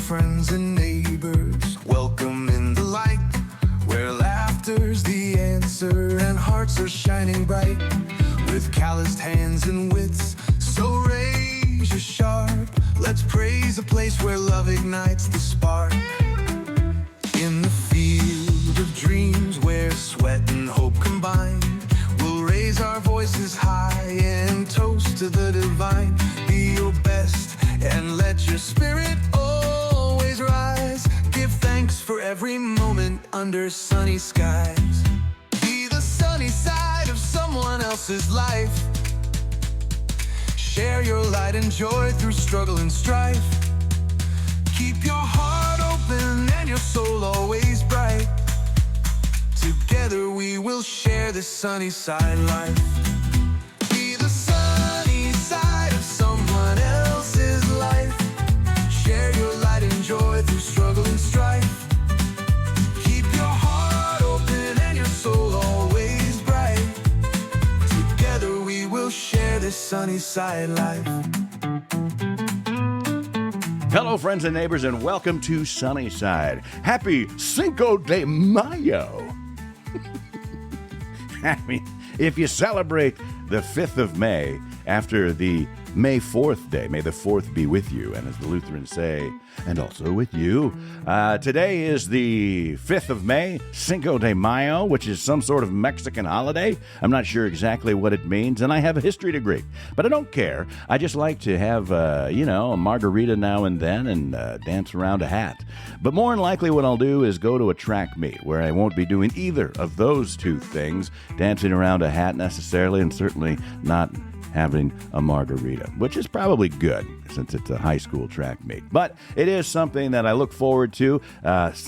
friends and neighbors. Welcome in the light, where laughter's the answer and hearts are shining bright. With calloused hands and wits, so raise your sharp. Let's praise a place where love ignites the spark. In the field of dreams, where sweat and hope combine, we'll raise our voices high and toast to the divine. Be your best and let your spirit always rise. Give thanks for every moment under sunny skies. Be the sunny side of someone else's life. Share your light and joy through struggle and strife. Keep your heart open and your soul always bright. Together we will share this sunny side life. Be the sunny side of someone else's life. Share your light and joy through struggle and strife. Keep your heart open and your soul always bright. Together we will share this sunny side life. Hello, friends and neighbors, and welcome to Sunnyside. Happy Cinco de Mayo. I mean, if you celebrate the 5th of May after the May 4th day, may the 4th be with you, and as the Lutherans say, and also with you. Today is the 5th of May, Cinco de Mayo, which is some sort of Mexican holiday. I'm not sure exactly what it means, and I have a history degree, but I don't care. I just like to have, a margarita now and then and dance around a hat. But more than likely what I'll do is go to a track meet where I won't be doing either of those two things, dancing around a hat necessarily, and certainly not having a margarita, which is probably good since it's a high school track meet. But it is something that I look forward to.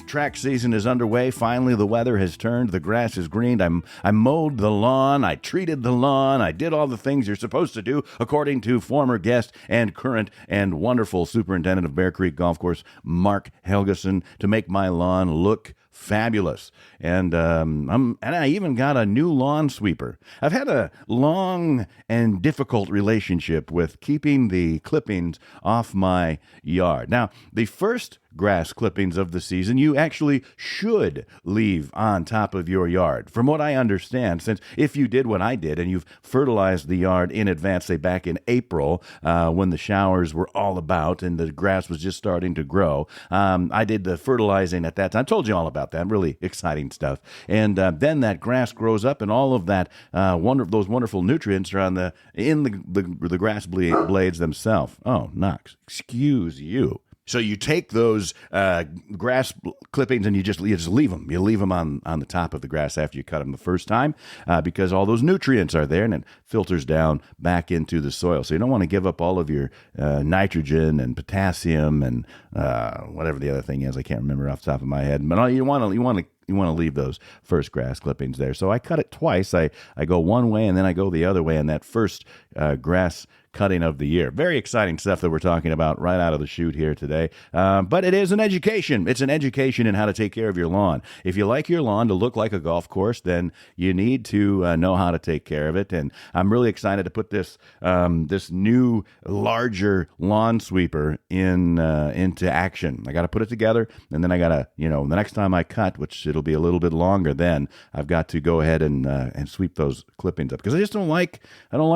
Track season is underway. Finally, the weather has turned. The grass is greened. I mowed the lawn. I treated the lawn. I did all the things you're supposed to do, according to former guest and current and wonderful superintendent of Bear Creek Golf Course, Mark Helgeson, to make my lawn look fabulous. And I even got a new lawn sweeper. I've had a long and difficult relationship with keeping the clippings off my yard. Now, the first grass clippings of the season you actually should leave on top of your yard. From what I understand, since if you did what I did and you've fertilized the yard in advance, say back in April, when the showers were all about and the grass was just starting to grow, I did the fertilizing at that time. I told you all about that. Really exciting stuff. And then that grass grows up, and all of that those wonderful nutrients are in the grass blades themselves. Oh, Knox, excuse you. So you take those grass clippings and you just leave them. You leave them on the top of the grass after you cut them the first time because all those nutrients are there and it filters down back into the soil. So you don't want to give up all of your nitrogen and potassium and whatever the other thing is. I can't remember off the top of my head. But you want to leave those first grass clippings there. So I cut it twice. I go one way and then I go the other way in that first grass cutting of the year. Very exciting stuff that we're talking about right out of the chute here today. But it is an education. It's an education in how to take care of your lawn. If you like your lawn to look like a golf course, then you need to know how to take care of it. And I'm really excited to put this new, larger lawn sweeper into action. I got to put it together, and then I got to, the next time I cut, which it'll be a little bit longer, then I've got to go ahead and sweep those clippings up because I just don't like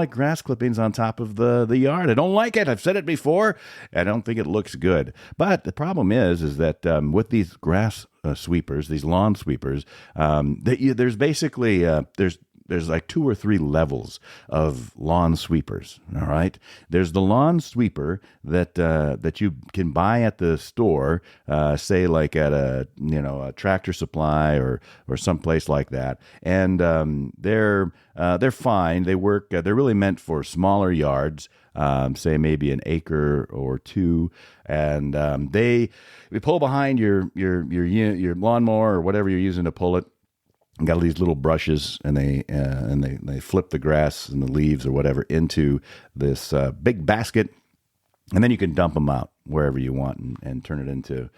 grass clippings on top of the yard. I don't like it. I've said it before. I don't think it looks good. But the problem is that with these grass sweepers, these lawn sweepers, there's basically there's like 2 or 3 levels of lawn sweepers. All right, there's the lawn sweeper that you can buy at the store, say like at a Tractor Supply or someplace like that, and they're fine. They work. They're really meant for smaller yards, say maybe an acre or 2, and they pull behind your lawnmower or whatever you're using to pull it. Got these little brushes, and they flip the grass and the leaves or whatever into this big basket, and then you can dump them out. wherever you want and turn it into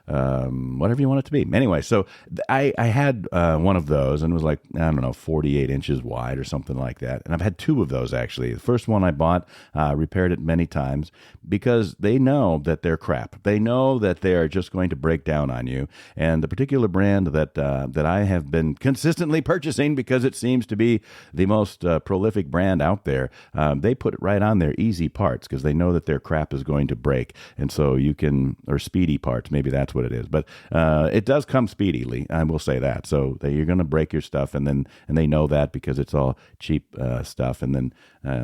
whatever you want it to be. Anyway, so I had one of those, and it was like, I don't know, 48 inches wide or something like that. And I've had two of those, actually. The first one I bought, repaired it many times because they know that they're crap. They know that they are just going to break down on you. And the particular brand that I have been consistently purchasing, because it seems to be the most prolific brand out there, they put it right on their easy parts because they know that their crap is going to break. And so you can, or speedy parts, maybe that's what it is. But it does come speedily, I will say that. So that you're going to break your stuff, and they know that because it's all cheap stuff. And then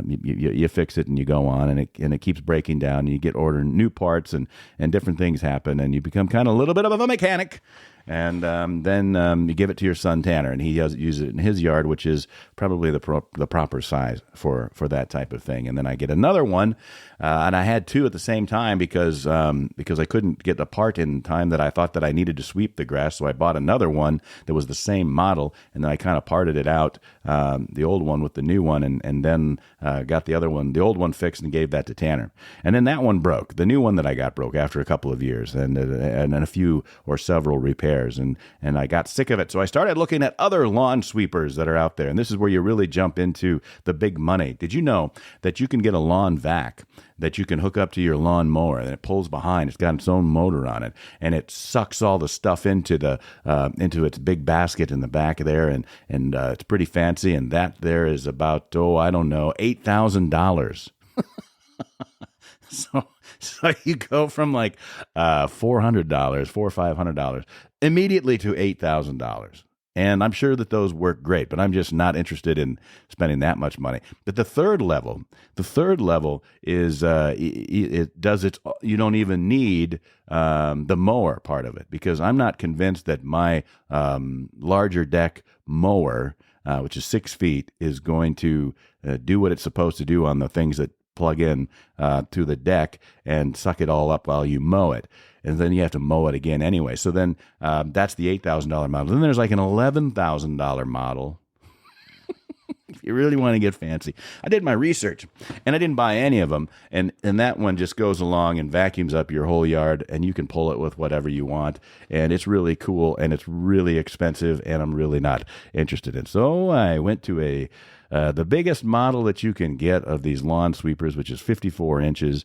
you fix it and you go on, and it keeps breaking down. And you get ordering new parts, and different things happen, and you become kind of a little bit of a mechanic. And then you give it to your son Tanner, and he uses it in his yard, which is probably the proper size for that type of thing. And then I get another one, and I had two at the same time because I couldn't get a part in time that I thought that I needed to sweep the grass. So I bought another one that was the same model, and then I kind of parted it out, the old one with the new one, and then got the other one, the old one, fixed and gave that to Tanner. And then that one broke. The new one that I got broke after a couple of years, and a few or several repairs. And I got sick of it. So I started looking at other lawn sweepers that are out there. And this is where you really jump into the big money. Did you know that you can get a lawn vac that you can hook up to your lawn mower, and it pulls behind? It's got its own motor on it, and it sucks all the stuff into its big basket in the back there, and it's pretty fancy. And that there is about, I don't know, $8,000. So you go from like $400, $400 or $500 immediately to $8,000. And I'm sure that those work great, but I'm just not interested in spending that much money. But the third level is you don't even need the mower part of it, because I'm not convinced that my larger deck mower, which is 6 feet, is going to do what it's supposed to do on the things that plug in to the deck and suck it all up while you mow it. And then you have to mow it again anyway. So then that's the $8,000 model. Then there's like an $11,000 model. If you really want to get fancy. I did my research, and I didn't buy any of them. And that one just goes along and vacuums up your whole yard, and you can pull it with whatever you want. And it's really cool, and it's really expensive, and I'm really not interested in. So I went to the biggest model that you can get of these lawn sweepers, which is 54 inches,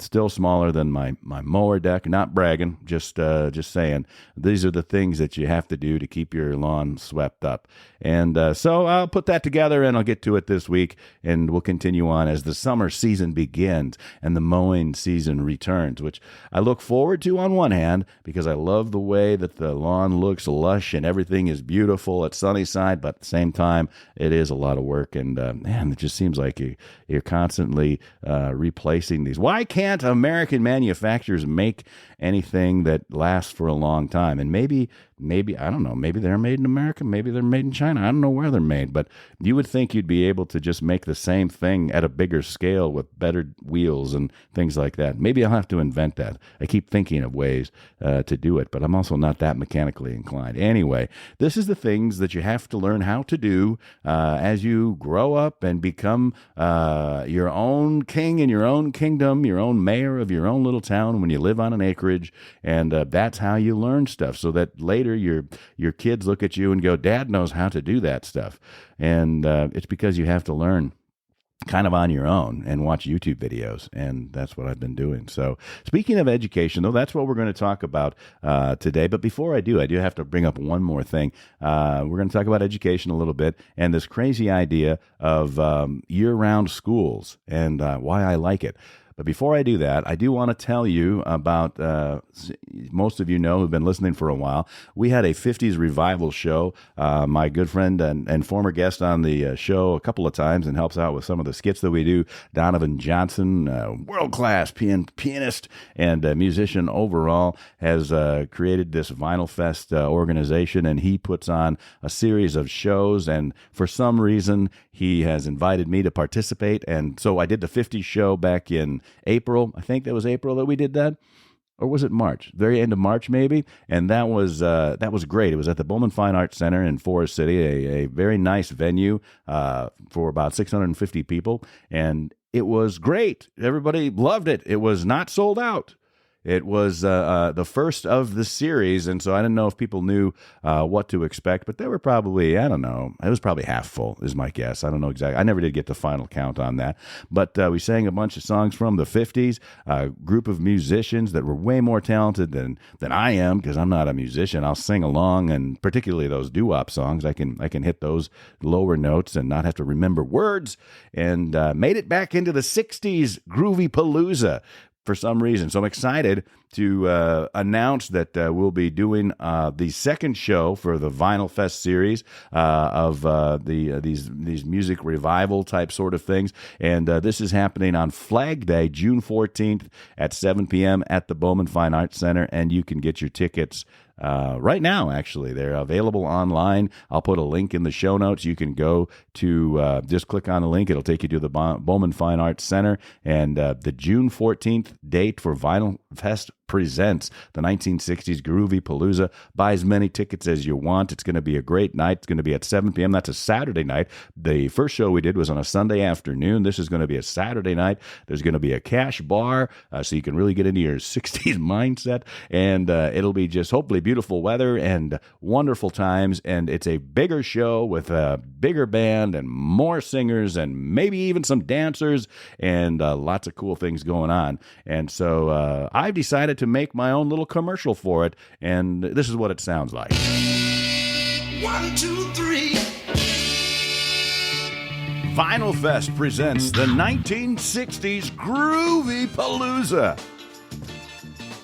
still smaller than my mower deck. Not bragging, just saying. These are the things that you have to do to keep your lawn swept up. And so I'll put that together, and I'll get to it this week, and we'll continue on as the summer season begins and the mowing season returns, which I look forward to on one hand, because I love the way that the lawn looks lush and everything is beautiful at Sunnyside, but at the same time, it is a lot of work, and man, it just seems like you're constantly replacing these. Why can't American manufacturers make anything that lasts for a long time? And maybe I don't know, maybe they're made in America, maybe they're made in China. I don't know where they're made, but you would think you'd be able to just make the same thing at a bigger scale with better wheels and things like that. Maybe I'll have to invent that. I keep thinking of ways to do it, but I'm also not that mechanically inclined. Anyway, this is the things that you have to learn how to do as you grow up and become your own king in your own kingdom, your own mayor of your own little town when you live on an acreage. And that's how you learn stuff, so that later your kids look at you and go, Dad knows how to do that stuff. And it's because you have to learn kind of on your own and watch YouTube videos, and that's what I've been doing. So speaking of education, though, that's what we're going to talk about today. But before I do have to bring up one more thing. We're going to talk about education a little bit, and this crazy idea of year-round schools and why I like it. But before I do that, I do want to tell you about, most of you know who've been listening for a while, we had a 50s revival show. My good friend and former guest on the show a couple of times and helps out with some of the skits that we do, Donovan Johnson, world-class pianist and musician overall, has created this Vinyl Fest organization, and he puts on a series of shows, and for some reason, he has invited me to participate. And so I did the 50s show back in April. I think that was April that we did that. Or was it March? Very end of March, maybe. And that was great. It was at the Bowman Fine Arts Center in Forest City, a very nice venue for about 650 people. And it was great. Everybody loved it. It was not sold out. It was the first of the series, and so I didn't know if people knew what to expect, but they were probably, I don't know, it was probably half full is my guess. I don't know exactly. I never did get the final count on that, but we sang a bunch of songs from the 50s, a group of musicians that were way more talented than I am, because I'm not a musician. I'll sing along, and particularly those doo-wop songs, I can hit those lower notes and not have to remember words, and made it back into the 60s groovy palooza for some reason. So I'm excited to announce that we'll be doing the second show for the Vinyl Fest series of these music revival type sort of things. And this is happening on Flag Day, June 14th at 7 p.m. at the Bowman Fine Arts Center. And you can get your tickets right now, actually. They're available online. I'll put a link in the show notes. You can go to, just click on the link. It'll take you to the Bowman Fine Arts Center. And the June 14th date for Vinyl Fest presents the 1960s Groovy Palooza. Buy as many tickets as you want. It's going to be a great night. It's going to be at 7 p.m. That's a Saturday night. The first show we did was on a Sunday afternoon. This is going to be a Saturday night. There's going to be a cash bar, so you can really get into your 60s mindset. And it'll be just hopefully beautiful weather and wonderful times. And it's a bigger show with a bigger band and more singers and maybe even some dancers and lots of cool things going on. And so I've decided to make my own little commercial for it, and this is what it sounds like. 1, 2, 3. Vinyl Fest presents the 1960s Groovy Palooza.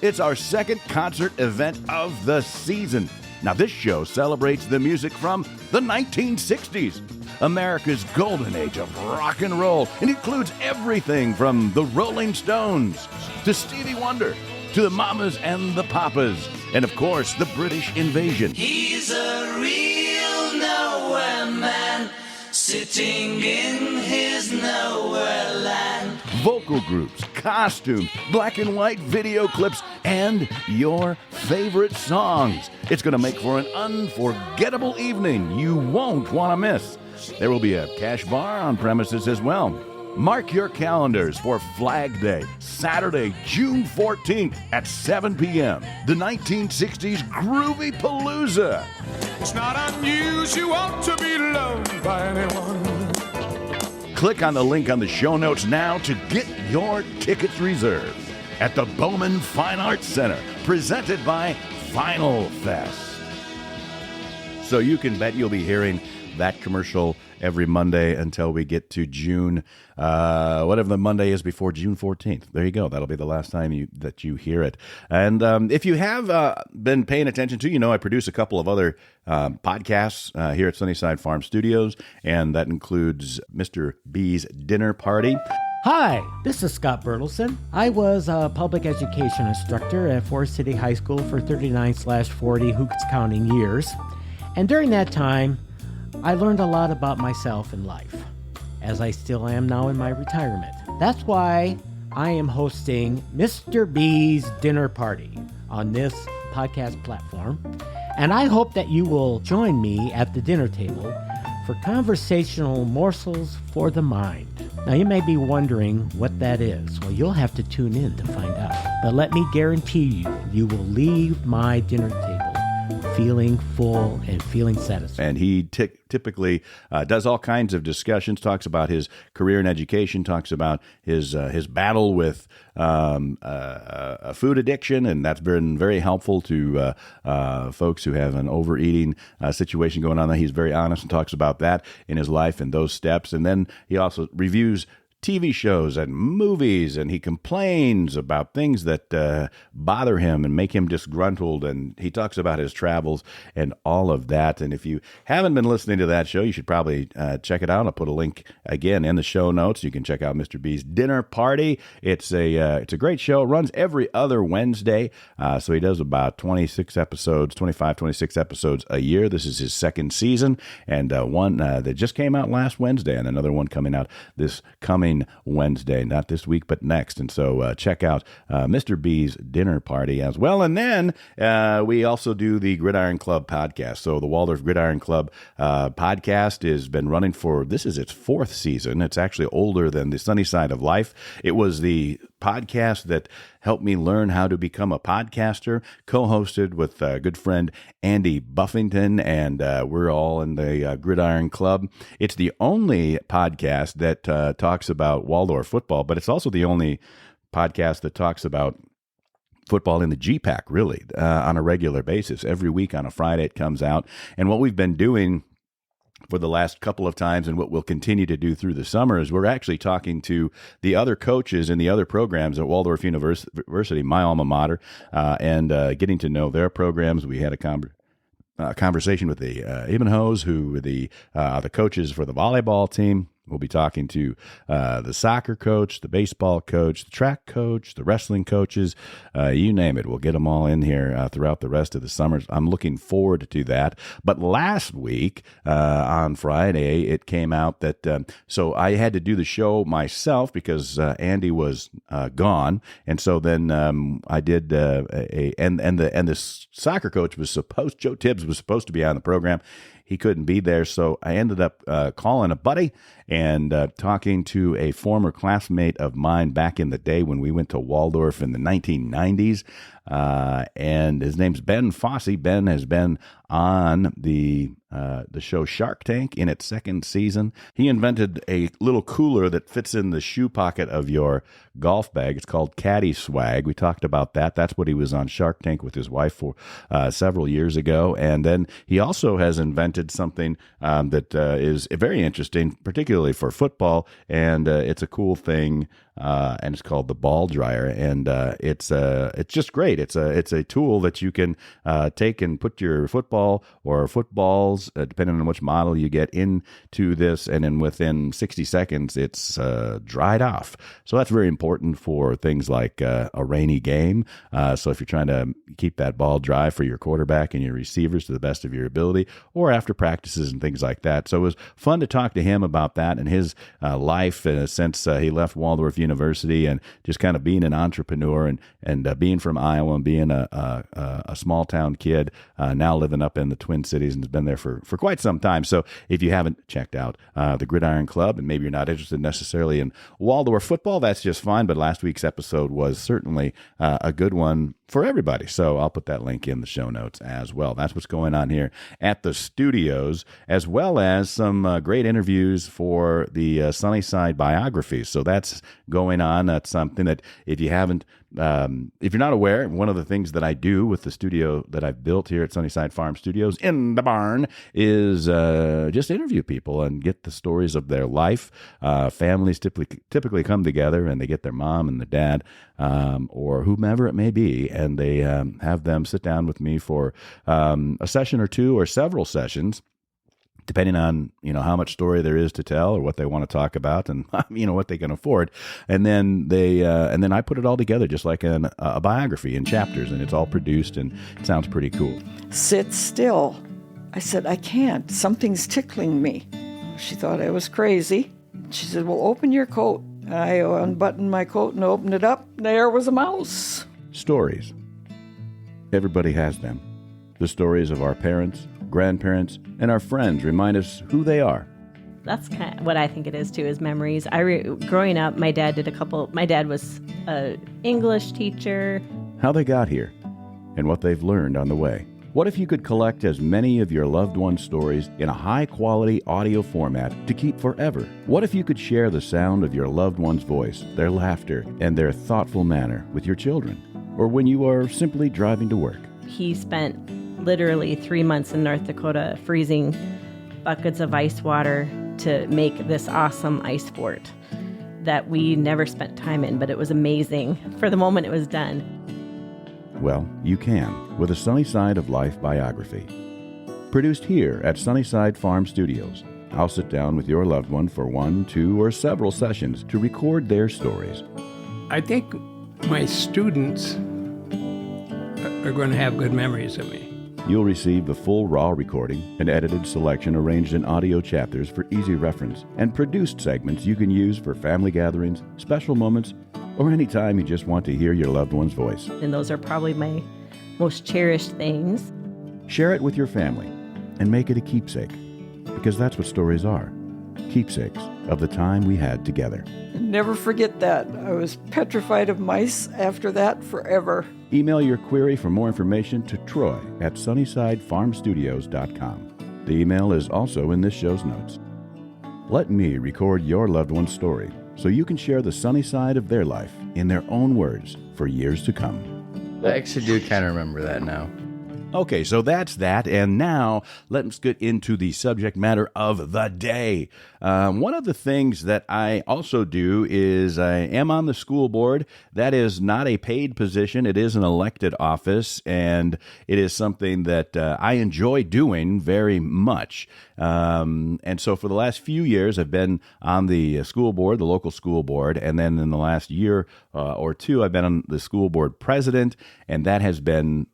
It's our second concert event of the season. Now, this show celebrates the music from the 1960s, America's golden age of rock and roll. It includes everything from the Rolling Stones to Stevie Wonder to the Mamas and the Papas, and of course, the British invasion. He's a real nowhere man, sitting in his nowhere land. Vocal groups, costumes, black and white video clips, and your favorite songs. It's going to make for an unforgettable evening you won't want to miss. There will be a cash bar on premises as well. Mark your calendars for Flag Day, Saturday, June 14th at 7 p.m. The 1960s Groovy Palooza. It's not unusual to be loved by anyone. Click on the link on the show notes now to get your tickets reserved at the Bowman Fine Arts Center, presented by Vinyl Fest. So you can bet you'll be hearing that commercial every Monday until we get to June, whatever the Monday is before June 14th. There you go. That'll be the last time that you hear it. And if you have been paying attention to, I produce a couple of other podcasts here at Sunnyside Farm Studios, and that includes Mr. B's Dinner Party. Hi, this is Scott Bertelson. I was a public education instructor at Forest City High School for 39/40 Hooks Counting years. And during that time, I learned a lot about myself and life, as I still am now in my retirement. That's why I am hosting Mr. B's Dinner Party on this podcast platform, and I hope that you will join me at the dinner table for conversational morsels for the mind. Now, you may be wondering what that is. Well, you'll have to tune in to find out. But let me guarantee you, you will leave my dinner table feeling full and feeling satisfied. And he typically does all kinds of discussions, talks about his career in education, talks about his battle with a food addiction, and that's been very helpful to folks who have an overeating situation going on. He's very honest and talks about that in his life and those steps. And then he also reviews TV shows and movies, and he complains about things that bother him and make him disgruntled, and he talks about his travels and all of that. And if you haven't been listening to that show, you should probably check it out. I'll put a link again in the show notes. You can check out Mr. B's Dinner Party. It's a great show. It runs every other Wednesday, so he does about 26 episodes a year. This is his second season, and one that just came out last Wednesday, and another one coming out this coming coming Wednesday, not this week, but next. And so check out Mr. B's dinner party as well. And then we also do the Gridiron Club podcast. So the Waldorf Gridiron Club podcast has been running this is its 4th season. It's actually older than the Sunnyside of Life. It was the podcast that helped me learn how to become a podcaster, co-hosted with a good friend Andy Buffington, and we're all in the Gridiron Club. It's the only podcast that talks about Waldorf football, but it's also the only podcast that talks about football in the GPAC, really, on a regular basis. Every week on a Friday it comes out, and what we've been doing for the last couple of times and what we'll continue to do through the summer is we're actually talking to the other coaches in the other programs at Waldorf University, my alma mater, and getting to know their programs. We had a conversation with the Ivanhoes, who were the coaches for the volleyball team. We'll be talking to the soccer coach, the baseball coach, the track coach, the wrestling coaches, you name it. We'll get them all in here throughout the rest of the summer. I'm looking forward to that. But last week on Friday, it came out that so I had to do the show myself because Andy was gone, and so then I did and the soccer coach was Joe Tibbs was supposed to be on the program. He couldn't be there, so I ended up calling a buddy and talking to a former classmate of mine back in the day when we went to Waldorf in the 1990s. And his name's Ben Fossey. Ben has been on the show Shark Tank in its 2nd season. He invented a little cooler that fits in the shoe pocket of your golf bag. It's called Caddy Swag. We talked about that. That's what he was on Shark Tank with his wife for several years ago. And then he also has invented something that is very interesting, particularly for football. And it's a cool thing. And it's called the ball dryer, and it's just great. It's a tool that you can take and put your football or footballs, depending on which model you get, into this, and then within 60 seconds it's dried off. So that's very important for things like a rainy game. So if you're trying to keep that ball dry for your quarterback and your receivers to the best of your ability, or after practices and things like that. So it was fun to talk to him about that and his life since he left Waldorf University, and just kind of being an entrepreneur and being from Iowa and being a small town kid, now living up in the Twin Cities, and has been there for quite some time. So if you haven't checked out the Gridiron Club, and maybe you're not interested necessarily in Waldorf football, that's just fine. But last week's episode was certainly a good one for everybody. So I'll put that link in the show notes as well. That's what's going on here at the studios, as well as some great interviews for the Sunnyside biographies. So that's going on. That's something that if you haven't, if you're not aware, one of the things that I do with the studio that I've built here at Sunnyside Farm Studios in the barn is just interview people and get the stories of their life. Families typically come together and they get their mom and the dad or whomever it may be, and they have them sit down with me for a session or two or several sessions, depending on, how much story there is to tell or what they want to talk about and, what they can afford. And then and then I put it all together just like a biography in chapters, and it's all produced and it sounds pretty cool. Sit still. I said, I can't. Something's tickling me. She thought I was crazy. She said, well, open your coat. I unbuttoned my coat and opened it up. There was a mouse. Stories. Everybody has them. The stories of our parents, grandparents, and our friends remind us who they are. That's kind of what I think it is too, is memories. Growing up, my dad was an English teacher. How they got here and what they've learned on the way. What if you could collect as many of your loved ones' stories in a high-quality audio format to keep forever? What if you could share the sound of your loved one's voice, their laughter, and their thoughtful manner with your children, or when you are simply driving to work? He spent literally 3 months in North Dakota freezing buckets of ice water to make this awesome ice fort that we never spent time in, but it was amazing for the moment it was done. Well, you can with a Sunnyside of Life biography. Produced here at Sunnyside Farm Studios. I'll sit down with your loved one for 1, 2, or several sessions to record their stories. I think my students are going to have good memories of me. You'll receive the full raw recording, an edited selection arranged in audio chapters for easy reference, and produced segments you can use for family gatherings, special moments, or any time you just want to hear your loved one's voice. And those are probably my most cherished things. Share it with your family and make it a keepsake, because that's what stories are. Keepsakes of the time we had together. Never forget that. I was petrified of mice after that forever. Email your query for more information to Troy at sunnysidefarmstudios.com. The email is also in this show's notes. Let me record your loved one's story so you can share the sunny side of their life in their own words for years to come. I actually do kind of remember that now. Okay, so that's that, and now let's get into the subject matter of the day. One of the things that I also do is I am on the school board. That is not a paid position. It is an elected office, and it is something that I enjoy doing very much. And so for the last few years, I've been on the school board, the local school board, and then in the last year or two, I've been on the school board president, and that has been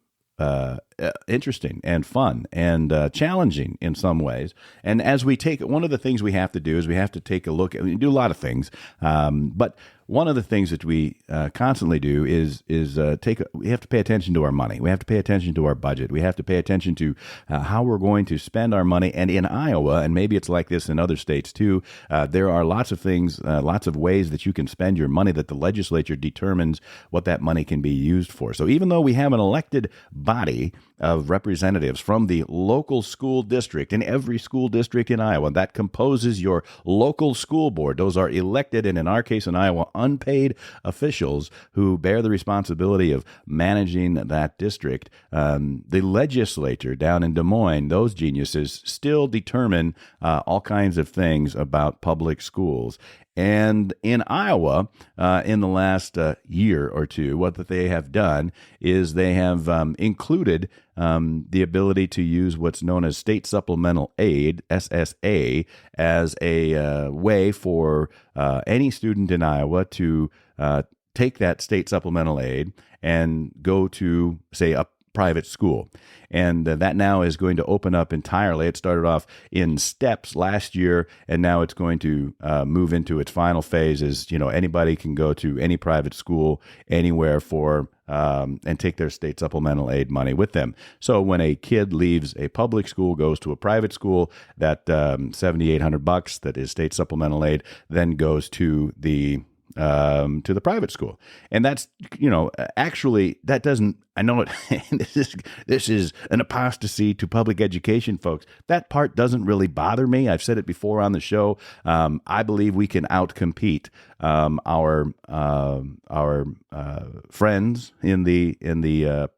interesting and fun and challenging in some ways. And as we take, one of the things we have to do is we have to take a look at, we do a lot of things, but one of the things that we constantly do is we have to pay attention to our money. We have to pay attention to our budget. We have to pay attention to how we're going to spend our money. And in Iowa, and maybe it's like this in other states too, there are lots of things, lots of ways that you can spend your money that the legislature determines what that money can be used for. So even though we have an elected body of representatives from the local school district in every school district in Iowa that composes your local school board, those are elected, and in our case in Iowa, unpaid officials who bear the responsibility of managing that district. The legislature down in Des Moines, those geniuses still determine all kinds of things about public schools. And in Iowa, in the last year or two, what that they have done is they have included the ability to use what's known as state supplemental aid, SSA, as a way for any student in Iowa to take that state supplemental aid and go to, say, a private school. And that now is going to open up entirely. It started off in steps last year, and now it's going to move into its final phase. Is, you know, anybody can go to any private school anywhere for and take their state supplemental aid money with them. So when a kid leaves a public school, goes to a private school, that $7,800 that is state supplemental aid then goes to the private school. And that's, you know, actually that doesn't, I know it, this is an apostasy to public education, folks. That part doesn't really bother me. I've said it before on the show. I believe we can outcompete our friends in the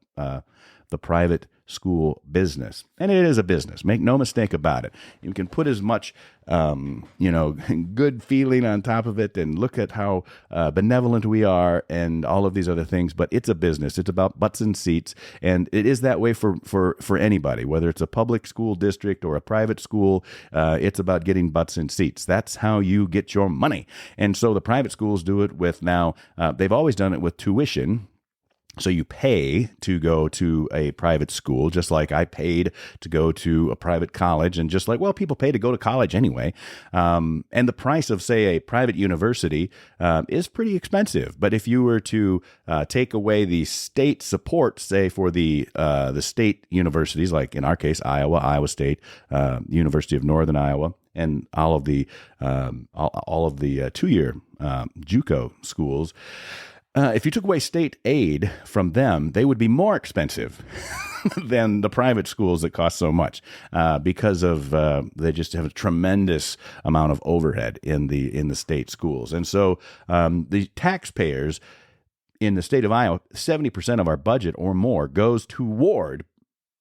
private school business. And it is a business. Make no mistake about it. You can put as much, good feeling on top of it and look at how benevolent we are and all of these other things. But it's a business. It's about butts and seats. And it is that way for anybody, whether it's a public school district or a private school. It's about getting butts and seats. That's how you get your money. And so the private schools do it with now, they've always done it with tuition. So you pay to go to a private school, just like I paid to go to a private college, and just like, well, people pay to go to college anyway. And the price of, say, a private university is pretty expensive. But if you were to take away the state support, say, for the state universities, like in our case, Iowa State, University of Northern Iowa, and all of the 2-year JUCO schools, if you took away state aid from them, they would be more expensive than the private schools that cost so much because of they just have a tremendous amount of overhead in the state schools. And so the taxpayers in the state of Iowa, 70% of our budget or more goes toward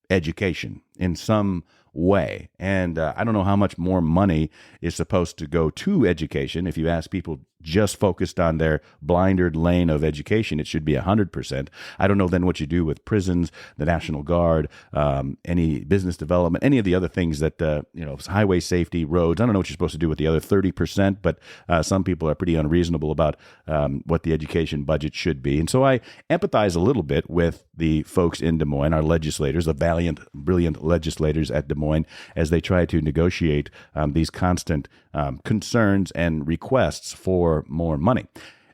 education. in some way. And I don't know how much more money is supposed to go to education. If you ask people just focused on their blindered lane of education, it should be 100%. I don't know then what you do with prisons, the National Guard, any business development, any of the other things that, highway safety, roads. I don't know what you're supposed to do with the other 30%, but some people are pretty unreasonable about what the education budget should be. And so I empathize a little bit with the folks in Des Moines, our legislators, the valiant, brilliant legislators at Des Moines, as they try to negotiate these constant concerns and requests for more money.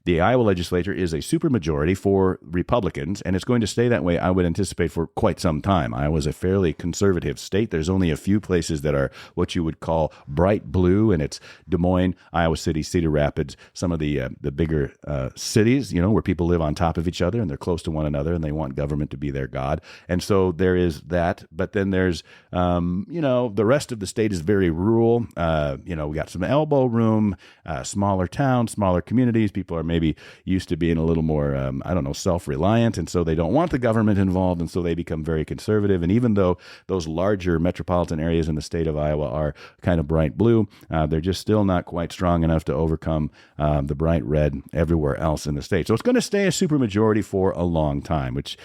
The Iowa legislature is a supermajority for Republicans, and it's going to stay that way, I would anticipate, for quite some time. Iowa is a fairly conservative state. There's only a few places that are what you would call bright blue, and it's Des Moines, Iowa City, Cedar Rapids, some of the bigger cities, where people live on top of each other and they're close to one another and they want government to be their god. And so there is that. But then there's, the rest of the state is very rural. We got some elbow room, smaller towns, smaller communities. People are maybe used to being a little more, self-reliant, and so they don't want the government involved, and so they become very conservative. And even though those larger metropolitan areas in the state of Iowa are kind of bright blue, they're just still not quite strong enough to overcome the bright red everywhere else in the state. So it's going to stay a supermajority for a long time, which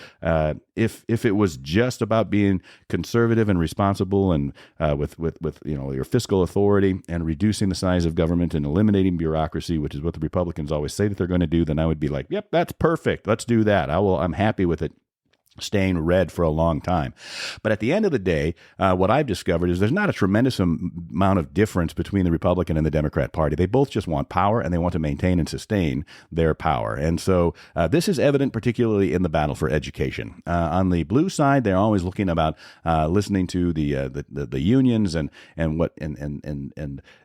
if it was just about being conservative and responsible and with your fiscal authority and reducing the size of government and eliminating bureaucracy, which is what the Republicans always say that they're going to do, then I would be like, yep, that's perfect. Let's do that. I'm happy with it staying red for a long time. But at the end of the day, what I've discovered is there's not a tremendous amount of difference between the Republican and the Democrat Party. They both just want power, and they want to maintain and sustain their power. And so this is evident particularly in the battle for education. On the blue side, they're always looking about listening to the unions and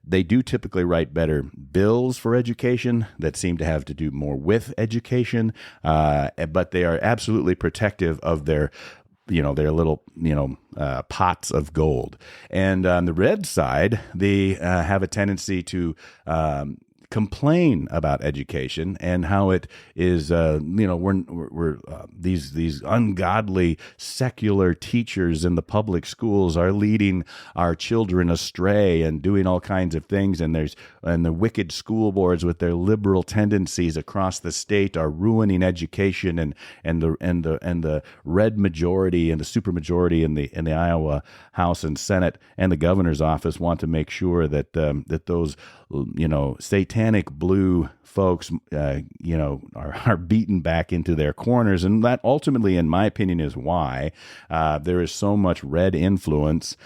they do typically write better bills for education that seem to have to do more with education, but they are absolutely protective of their little, pots of gold. And on the red side, they have a tendency to complain about education and how it is, we're these ungodly secular teachers in the public schools are leading our children astray and doing all kinds of things. And the wicked school boards with their liberal tendencies across the state are ruining education. And the red majority and the supermajority in the Iowa House and Senate and the governor's office want to make sure that those satanic blue folks, are beaten back into their corners. And that ultimately, in my opinion, is why there is so much red influence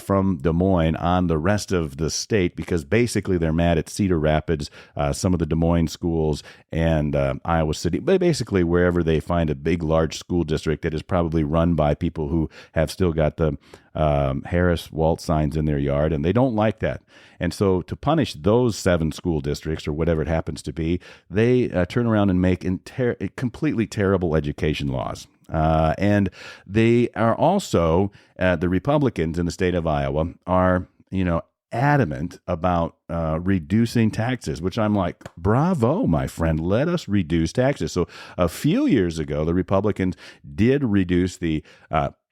from Des Moines on the rest of the state, because basically they're mad at Cedar Rapids, some of the Des Moines schools, and Iowa City, but basically wherever they find a big, large school district that is probably run by people who have still got the Harris Walt signs in their yard, and they don't like that. And so to punish those 7 school districts, or whatever it happens to be, they turn around and make completely terrible education laws. And they are also, the Republicans in the state of Iowa are, adamant about reducing taxes, which I'm like, bravo, my friend, let us reduce taxes. So a few years ago, the Republicans did reduce the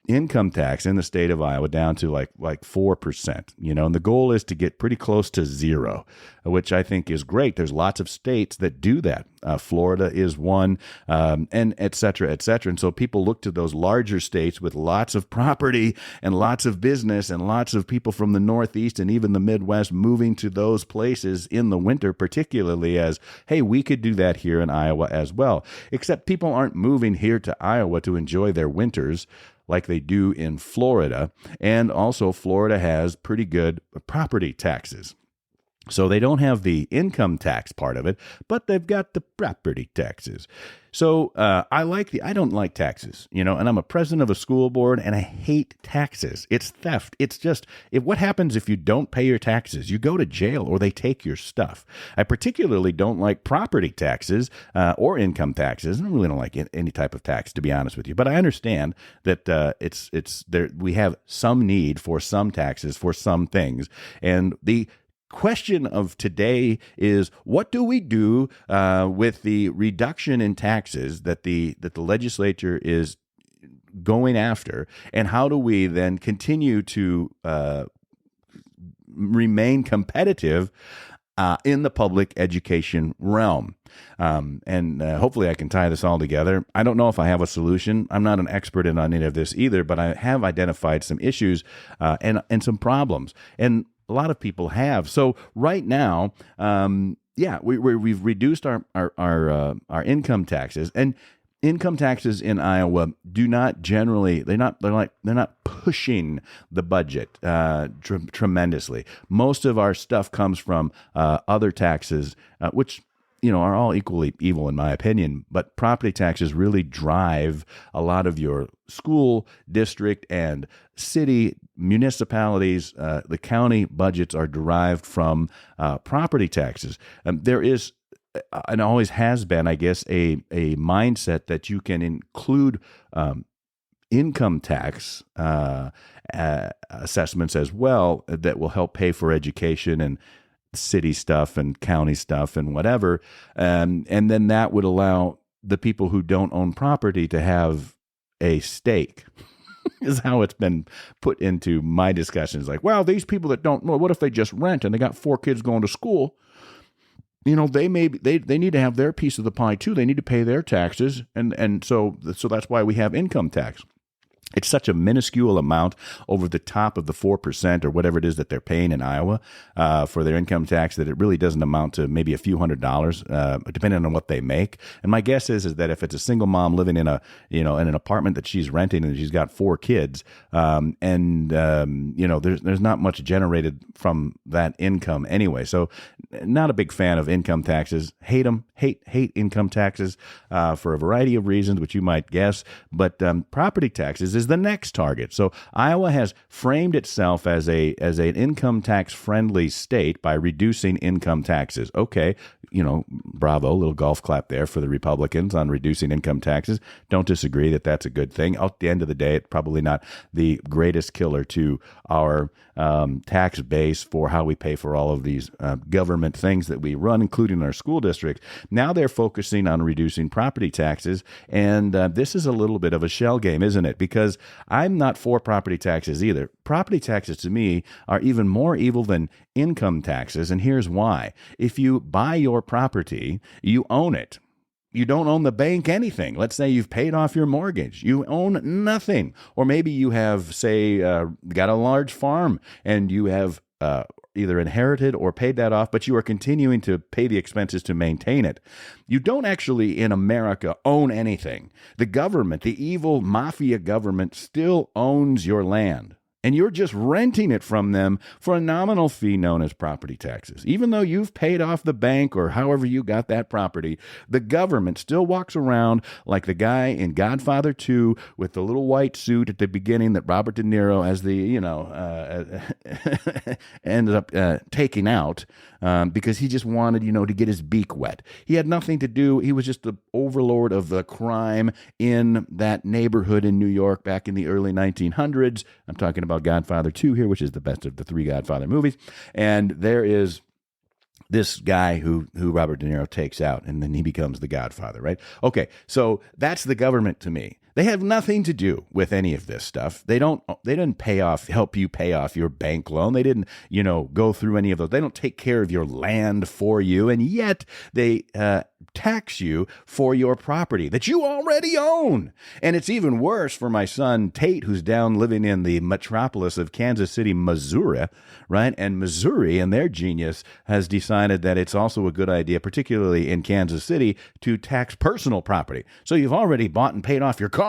income tax in the state of Iowa down to like 4%, and the goal is to get pretty close to 0, which I think is great. There's lots of states that do that. Florida is one, and et cetera, et cetera. And so people look to those larger states with lots of property and lots of business and lots of people from the Northeast and even the Midwest moving to those places in the winter, particularly as, hey, we could do that here in Iowa as well. Except people aren't moving here to Iowa to enjoy their winters like they do in Florida. And also Florida has pretty good property taxes. So they don't have the income tax part of it, but they've got the property taxes. So I don't like taxes, and I'm a president of a school board, and I hate taxes. It's theft. It's just, what happens if you don't pay your taxes? You go to jail or they take your stuff. I particularly don't like property taxes or income taxes. I really don't like any type of tax, to be honest with you. But I understand that it's there. We have some need for some taxes for some things, and the question of today is, what do we do with the reduction in taxes that the legislature is going after, and how do we then continue to remain competitive in the public education realm? And hopefully I can tie this all together. I don't know if I have a solution. I'm not an expert in any of this either, but I have identified some issues and some problems. And a lot of people have. So right now, we've reduced our income taxes, and income taxes in Iowa do not generally, they're not pushing the budget tremendously. Most of our stuff comes from other taxes, which are all equally evil in my opinion, but property taxes really drive a lot of your school district and city municipalities. The county budgets are derived from property taxes. There is, and always has been, I guess, a mindset that you can include income tax assessments as well that will help pay for education and city stuff and county stuff and whatever. And then that would allow the people who don't own property to have a stake. Is how it's been put into my discussions. Like, well, these people that don't know, what if they just rent and they got 4 kids going to school? They need to have their piece of the pie too. They need to pay their taxes, and so that's why we have income tax. It's such a minuscule amount over the top of the 4% or whatever it is that they're paying in Iowa for their income tax that it really doesn't amount to maybe a few $100s, depending on what they make. And my guess is that if it's a single mom living in in an apartment that she's renting and she's got 4 kids, there's not much generated from that income anyway. So not a big fan of income taxes. Hate them. Hate income taxes for a variety of reasons, which you might guess. But property taxes is the next target. So Iowa has framed itself as an income tax friendly state by reducing income taxes. Okay, bravo, little golf clap there for the Republicans on reducing income taxes. Don't disagree that that's a good thing. At the end of the day, it's probably not the greatest killer to our tax base for how we pay for all of these government things that we run, including our school districts. Now they're focusing on reducing property taxes, and this is a little bit of a shell game, isn't it? Because I'm not for property taxes either. Property taxes to me are even more evil than income taxes, and here's why. If you buy your property, you own it. You don't own the bank anything. Let's say you've paid off your mortgage. You own nothing. Or maybe you have, say, got a large farm and you have either inherited or paid that off, but you are continuing to pay the expenses to maintain it. You don't actually, in America, own anything. The government, the evil mafia government, still owns your land. And you're just renting it from them for a nominal fee known as property taxes. Even though you've paid off the bank or however you got that property, the government still walks around like the guy in Godfather 2 with the little white suit at the beginning that Robert De Niro, as ended up taking out because he just wanted, to get his beak wet. He had nothing to do. He was just the overlord of the crime in that neighborhood in New York back in the early 1900s. I'm talking about Godfather 2 here, which is the best of the 3 Godfather movies. And there is this guy who Robert De Niro takes out, and then he becomes the Godfather, right? Okay, so that's the government to me. They have nothing to do with any of this stuff. They didn't help you pay off your bank loan. They didn't, go through any of those. They don't take care of your land for you. And yet they tax you for your property that you already own. And it's even worse for my son Tate, who's down living in the metropolis of Kansas City, Missouri, right? And Missouri, and their genius, has decided that it's also a good idea, particularly in Kansas City, to tax personal property. So you've already bought and paid off your car,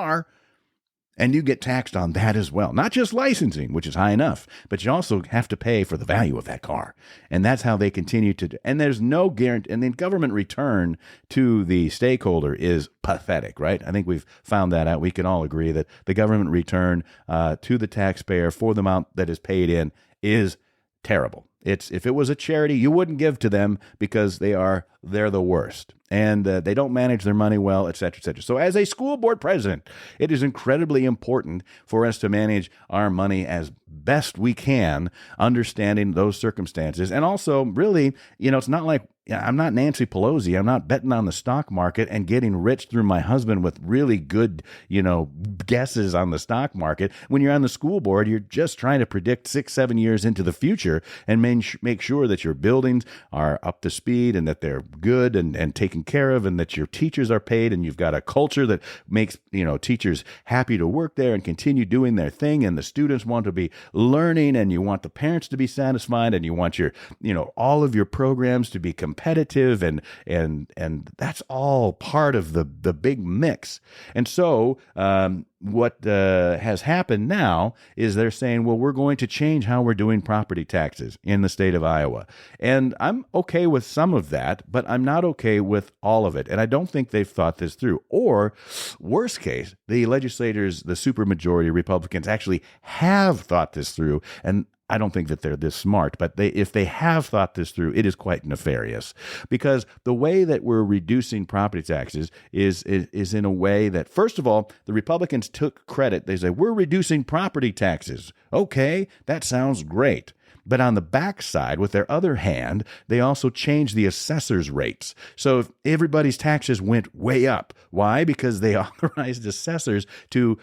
and you get taxed on that as well. Not just licensing, which is high enough, but you also have to pay for the value of that car. And that's how they continue to, and there's no guarantee, and then government return to the stakeholder is pathetic, right? I think we've found that out. We can all agree that the government return to the taxpayer for the amount that is paid in is terrible. If it was a charity, you wouldn't give to them because they're the worst. And they don't manage their money well, et cetera, et cetera. So as a school board president, it is incredibly important for us to manage our money as best we can, understanding those circumstances. And also, really, it's not like I'm not Nancy Pelosi. I'm not betting on the stock market and getting rich through my husband with really good, guesses on the stock market. When you're on the school board, you're just trying to predict 6-7 years into the future and make sure that your buildings are up to speed and that they're good and taken care of, and that your teachers are paid, and you've got a culture that makes teachers happy to work there and continue doing their thing, and the students want to be learning, and you want the parents to be satisfied, and you want your all of your programs to be competitive, and that's all part of the big mix. And so what has happened now is they're saying, well, we're going to change how we're doing property taxes in the state of Iowa. And I'm okay with some of that, but I'm not okay with all of it. And I don't think they've thought this through. Or, worst case, the legislators, the supermajority Republicans, actually have thought this through. And I don't think that they're this smart, but if they have thought this through, it is quite nefarious, because the way that we're reducing property taxes is in a way that, first of all, the Republicans took credit. They say, we're reducing property taxes. Okay, that sounds great. But on the backside, with their other hand, they also changed the assessor's rates. So if everybody's taxes went way up. Why? Because they authorized assessors to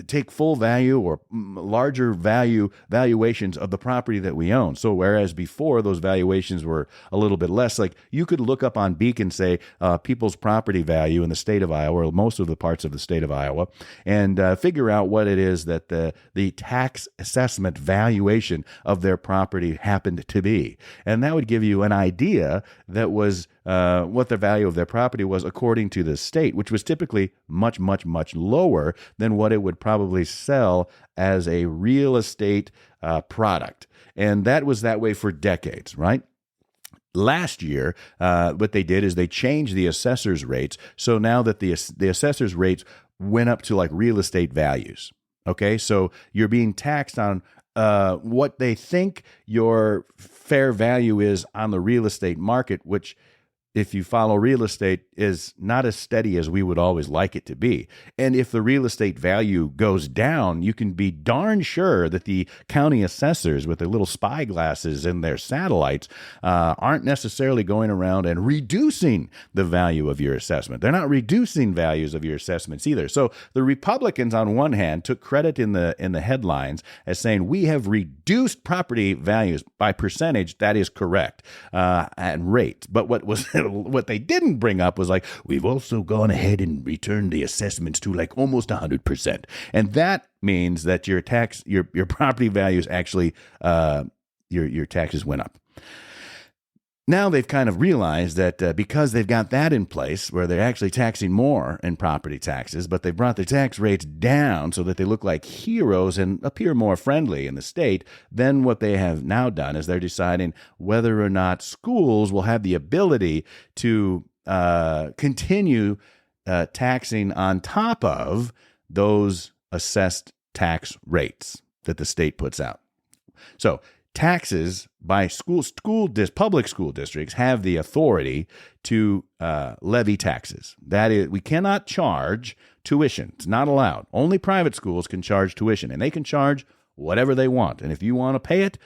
take full value or larger valuations of the property that we own. So whereas before those valuations were a little bit less, like you could look up on Beacon, say, people's property value in the state of Iowa, or most of the parts of the state of Iowa, and figure out what it is that the tax assessment valuation of their property happened to be. And that would give you an idea that was what the value of their property was according to the state, which was typically much, much, much lower than what it would probably sell as a real estate product. And that was that way for decades, right? Last year, what they did is they changed the assessor's rates. So now that the assessor's rates went up to like real estate values. Okay, so you're being taxed on what they think your fair value is on the real estate market, which, if you follow real estate, is not as steady as we would always like it to be. And if the real estate value goes down, you can be darn sure that the county assessors with their little spy glasses and their satellites aren't necessarily going around and reducing the value of your assessment. They're not reducing values of your assessments either. So the Republicans, on one hand, took credit in the headlines as saying, we have reduced property values by percentage. That is correct, and rates. But what they didn't bring up was like, we've also gone ahead and returned the assessments to like almost 100%. And that means that your property values actually, your taxes went up. Now they've kind of realized that because they've got that in place where they're actually taxing more in property taxes, but they've brought the tax rates down so that they look like heroes and appear more friendly in the state, then what they have now done is they're deciding whether or not schools will have the ability to continue taxing on top of those assessed tax rates that the state puts out. So taxes by public school districts have the authority to levy taxes. That is, we cannot charge tuition. It's not allowed. Only private schools can charge tuition, and they can charge whatever they want. And if you want to pay it,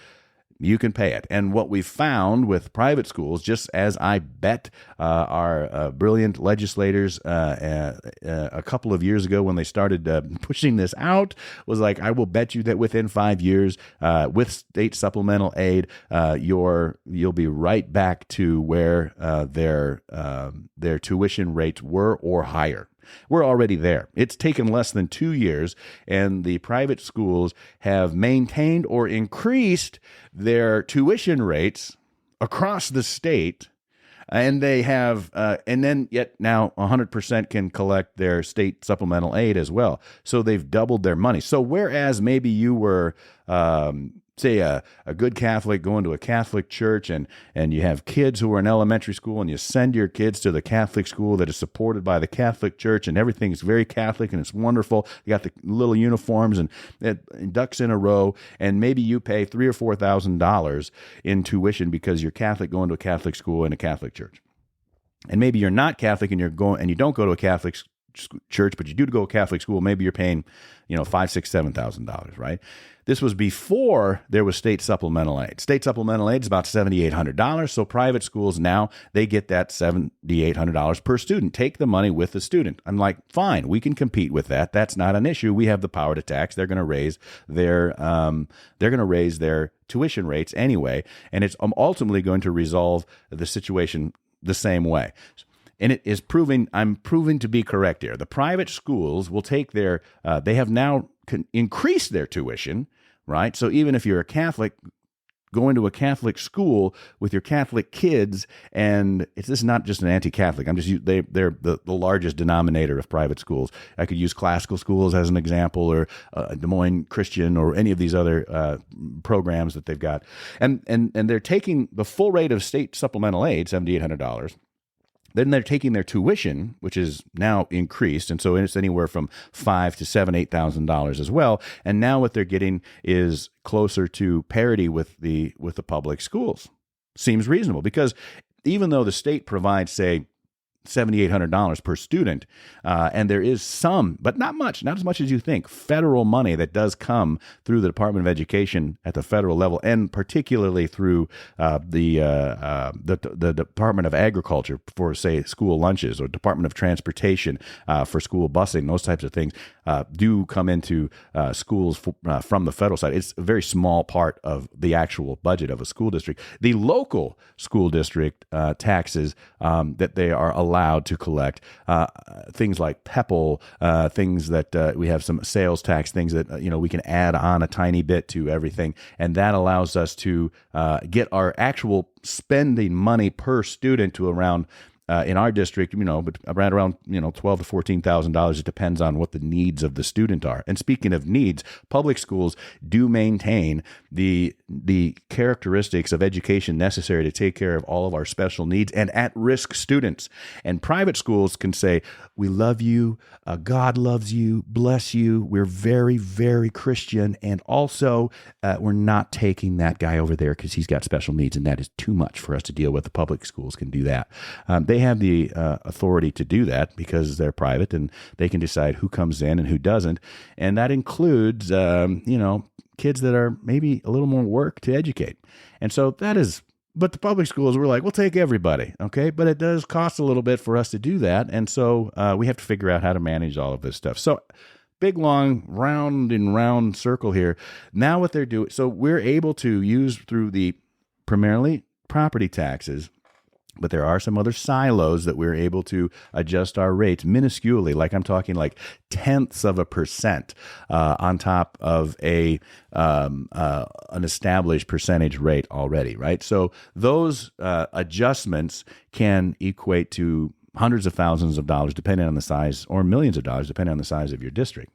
you can pay it. And what we found with private schools, just as I bet our brilliant legislators a couple of years ago when they started pushing this out, was like, I will bet you that within 5 years, with state supplemental aid, you'll be right back to where their tuition rates were or higher. We're already there. It's taken less than 2 years, and the private schools have maintained or increased their tuition rates across the state, and they have, and then yet now 100% can collect their state supplemental aid as well. So they've doubled their money. So whereas maybe you were say a good Catholic going to a Catholic church, and you have kids who are in elementary school, and you send your kids to the Catholic school that is supported by the Catholic Church, and everything's very Catholic and it's wonderful. You got the little uniforms and ducks in a row, and maybe you pay $3,000 or $4,000 in tuition because you're Catholic going to a Catholic school in a Catholic church. And maybe you're not Catholic and you don't go to a Catholic church, but you do go to a Catholic school. Maybe you're paying, $5,000, $6,000, $7,000, right? This was before there was state supplemental aid. State supplemental aid is about $7,800. So private schools now, they get that $7,800 per student. Take the money with the student. I'm like, fine, we can compete with that. That's not an issue. We have the power to tax. They're going to raise their tuition rates anyway, and it's ultimately going to resolve the situation the same way. And it is I'm proving to be correct here. The private schools will take they have now increased their tuition, right? So even if you're a Catholic going to a Catholic school with your Catholic kids, and this is not just an anti-Catholic. They're the largest denominator of private schools. I could use classical schools as an example, or Des Moines Christian, or any of these other programs that they've got, and they're taking the full rate of state supplemental aid, $7,800. Then they're taking their tuition, which is now increased, and so it's anywhere from $5,000 to $8,000 as well. And now what they're getting is closer to parity with the public schools. Seems reasonable, because even though the state provides, say, $7,800 per student, and there is some, but not much, not as much as you think, federal money that does come through the Department of Education at the federal level, and particularly through the Department of Agriculture for, say, school lunches, or Department of Transportation for school busing. Those types of things do come into schools from the federal side. It's a very small part of the actual budget of a school district. The local school district taxes that they are allowed to collect, things like PEPL, things that we have some sales tax, things that we can add on a tiny bit to everything, and that allows us to get our actual spending money per student to around, in our district, but around $12,000 to $14,000. It depends on what the needs of the student are. And speaking of needs, public schools do maintain the characteristics of education necessary to take care of all of our special needs and at-risk students. And private schools can say, "We love you, God loves you, bless you. We're very, very Christian, and also we're not taking that guy over there because he's got special needs, and that is too much for us to deal with." The public schools can do that. They have the authority to do that because they're private, and they can decide who comes in and who doesn't. And that includes, kids that are maybe a little more work to educate. And so that is, but the public schools, we're like, we'll take everybody, okay? But it does cost a little bit for us to do that. And so we have to figure out how to manage all of this stuff. So big, long, round and round circle here. Now what they're doing, so we're able to use through the primarily property taxes, but there are some other silos that we're able to adjust our rates minusculely, like I'm talking like 0.1% on top of an established percentage rate already, right? So those adjustments can equate to hundreds of thousands of dollars, depending on the size, or millions of dollars, depending on the size of your district.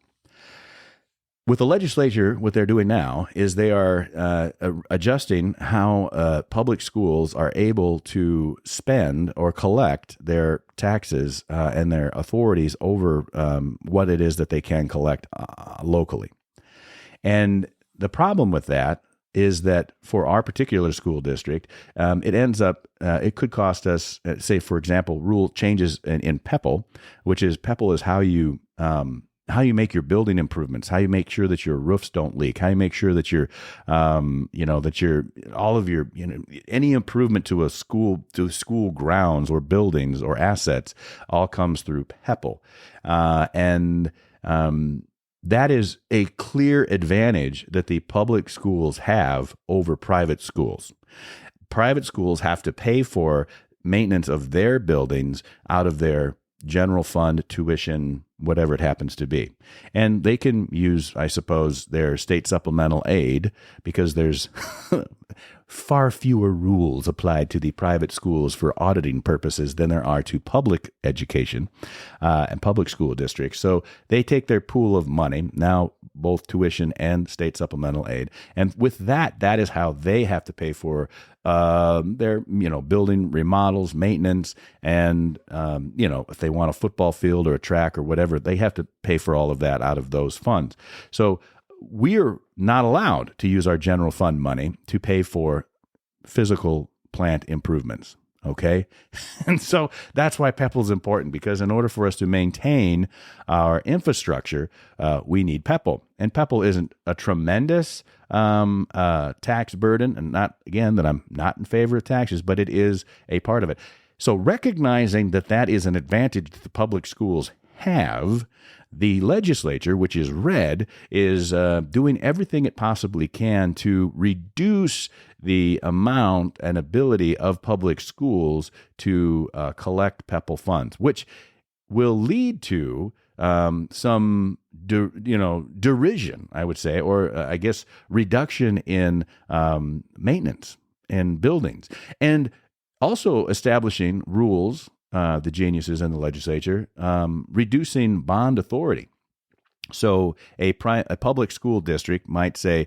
With the legislature, what they're doing now is they are adjusting how public schools are able to spend or collect their taxes and their authorities over what it is that they can collect locally. And the problem with that is that for our particular school district, it ends up, it could cost us, say, for example, rule changes in PEPL, which is PEPL is how you make your building improvements, how you make sure that your roofs don't leak, how you make sure that your, all of your, any improvement to school grounds or buildings or assets all comes through PEPL. That is a clear advantage that the public schools have over private schools. Private schools have to pay for maintenance of their buildings out of their general fund, tuition, whatever it happens to be. And they can use, I suppose, their state supplemental aid, because there's far fewer rules applied to the private schools for auditing purposes than there are to public education and public school districts. So they take their pool of money. Now, both tuition and state supplemental aid. And with that, that is how they have to pay for their, building remodels, maintenance, and, if they want a football field or a track or whatever, they have to pay for all of that out of those funds. So we're not allowed to use our general fund money to pay for physical plant improvements. Okay. And so that's why PEPAL is important, because in order for us to maintain our infrastructure, we need PEPAL. And PEPAL isn't a tremendous tax burden. And not, again, that I'm not in favor of taxes, but it is a part of it. So recognizing that that is an advantage that the public schools have, the legislature, which is red, is doing everything it possibly can to reduce the amount and ability of public schools to collect PEPAL funds, which will lead to some derision, I would say, or I guess reduction in maintenance in buildings, and also establishing rules. The geniuses in the legislature, reducing bond authority. So a public school district might say,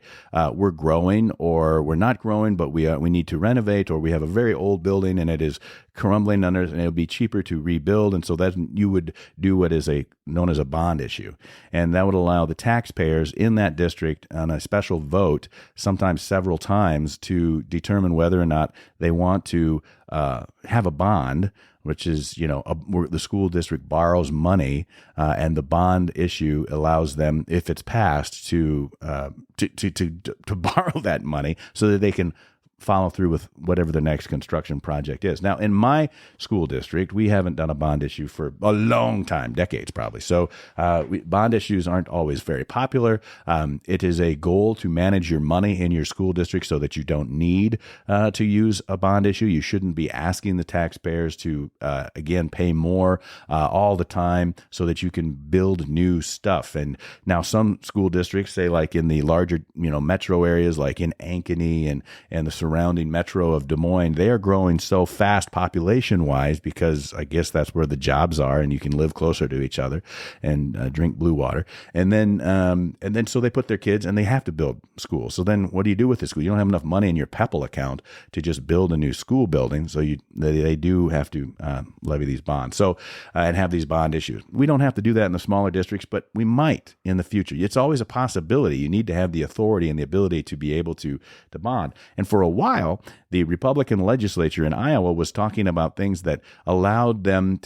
we're growing, or we're not growing, but we need to renovate, or we have a very old building and it is crumbling under, and it'll be cheaper to rebuild. And so that you would do what is known as a bond issue. And that would allow the taxpayers in that district on a special vote, sometimes several times, to determine whether or not they want to have a bond, which is, where the school district borrows money, and the bond issue allows them, if it's passed, to borrow that money so that they can follow through with whatever the next construction project is. Now, in my school district, we haven't done a bond issue for a long time, decades probably. So bond issues aren't always very popular. It is a goal to manage your money in your school district so that you don't need to use a bond issue. You shouldn't be asking the taxpayers to, again, pay more all the time so that you can build new stuff. And now some school districts, say like in the larger, metro areas, like in Ankeny and the surrounding metro of Des Moines, they are growing so fast population-wise, because I guess that's where the jobs are, and you can live closer to each other and drink blue water. And then so they put their kids, and they have to build schools. So then what do you do with the school? You don't have enough money in your PEPAL account to just build a new school building, so they do have to levy these bonds. So and have these bond issues. We don't have to do that in the smaller districts, but we might in the future. It's always a possibility. You need to have the authority and the ability to be able to bond. And for a while, the Republican legislature in Iowa was talking about things that allowed them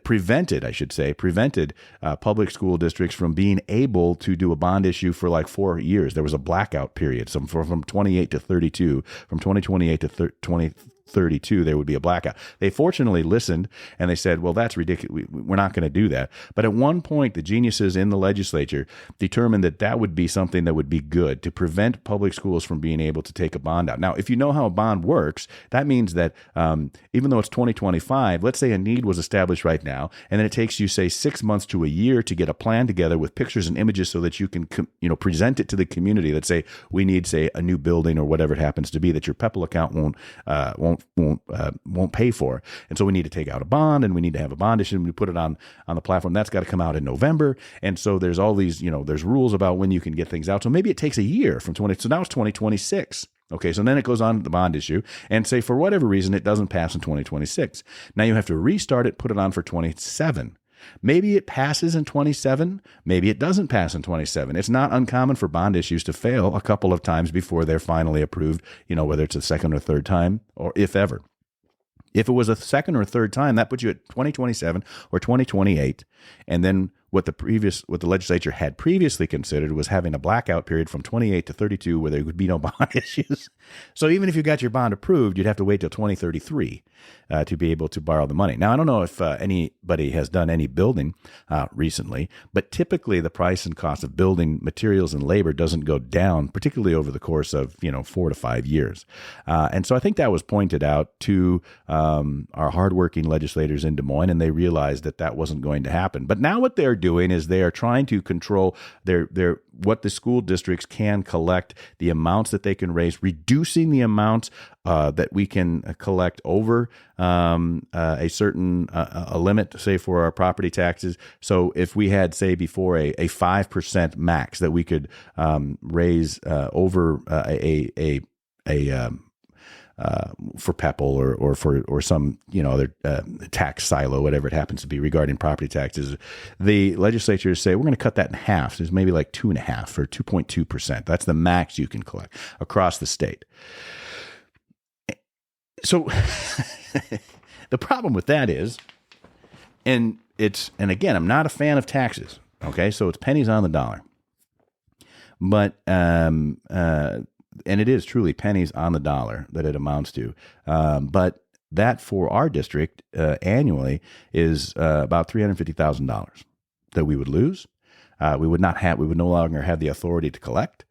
prevented public school districts from being able to do a bond issue for like 4 years. There was a blackout period, from 28 to 32, from 2028 to 2032, there would be a blackout. They fortunately listened, and they said, well, that's ridiculous. We're not going to do that. But at one point, the geniuses in the legislature determined that would be something that would be good to prevent public schools from being able to take a bond out. Now, if you know how a bond works, that means that even though it's 2025, let's say a need was established right now, and then it takes you, say, 6 months to a year to get a plan together with pictures and images so that you can, present it to the community. Let's say we need, say, a new building or whatever it happens to be that your PEPAL account won't pay for. And so we need to take out a bond, and we need to have a bond issue, and we put it on the platform. That's got to come out in November. And so there's all these, there's rules about when you can get things out. So maybe it takes a year so now it's 2026. Okay, so then it goes on to the bond issue, and say for whatever reason it doesn't pass in 2026. Now you have to restart it, put it on for 27. Maybe it passes in 27. Maybe it doesn't pass in 27. It's not uncommon for bond issues to fail a couple of times before they're finally approved, whether it's a second or third time, or if ever. If it was a second or third time, that puts you at 2027 or 2028. And then what the legislature had previously considered was having a blackout period from 28 to 32 where there would be no bond issues. So even if you got your bond approved, you'd have to wait till 2033 to be able to borrow the money. Now, I don't know if anybody has done any building recently, but typically the price and cost of building materials and labor doesn't go down, particularly over the course of 4 to 5 years. And so I think that was pointed out to our hardworking legislators in Des Moines, and they realized that wasn't going to happen. But now what they're doing is they are trying to control their what the school districts can collect, the amounts that they can raise, reducing the amounts that we can collect over a certain a limit, say for our property taxes. So if we had, say, before a 5% max that we could raise over for PEPL or some other tax silo, whatever it happens to be regarding property taxes, the legislatures say we're going to cut that in half. So it's maybe like 2.5% or 2.2%. That's the max you can collect across the state. So the problem with that is, and again, I'm not a fan of taxes. Okay, so it's pennies on the dollar, but and it is truly pennies on the dollar that it amounts to. But that for our district annually is about $350,000 that we would lose. We would no longer have the authority to collect.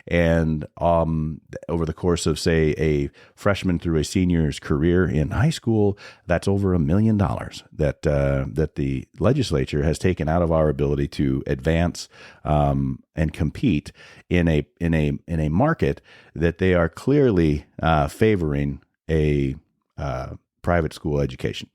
And over the course of, say, a freshman through a senior's career in high school, that's over $1 million that the legislature has taken out of our ability to advance and compete in a market that they are clearly favoring a private school education.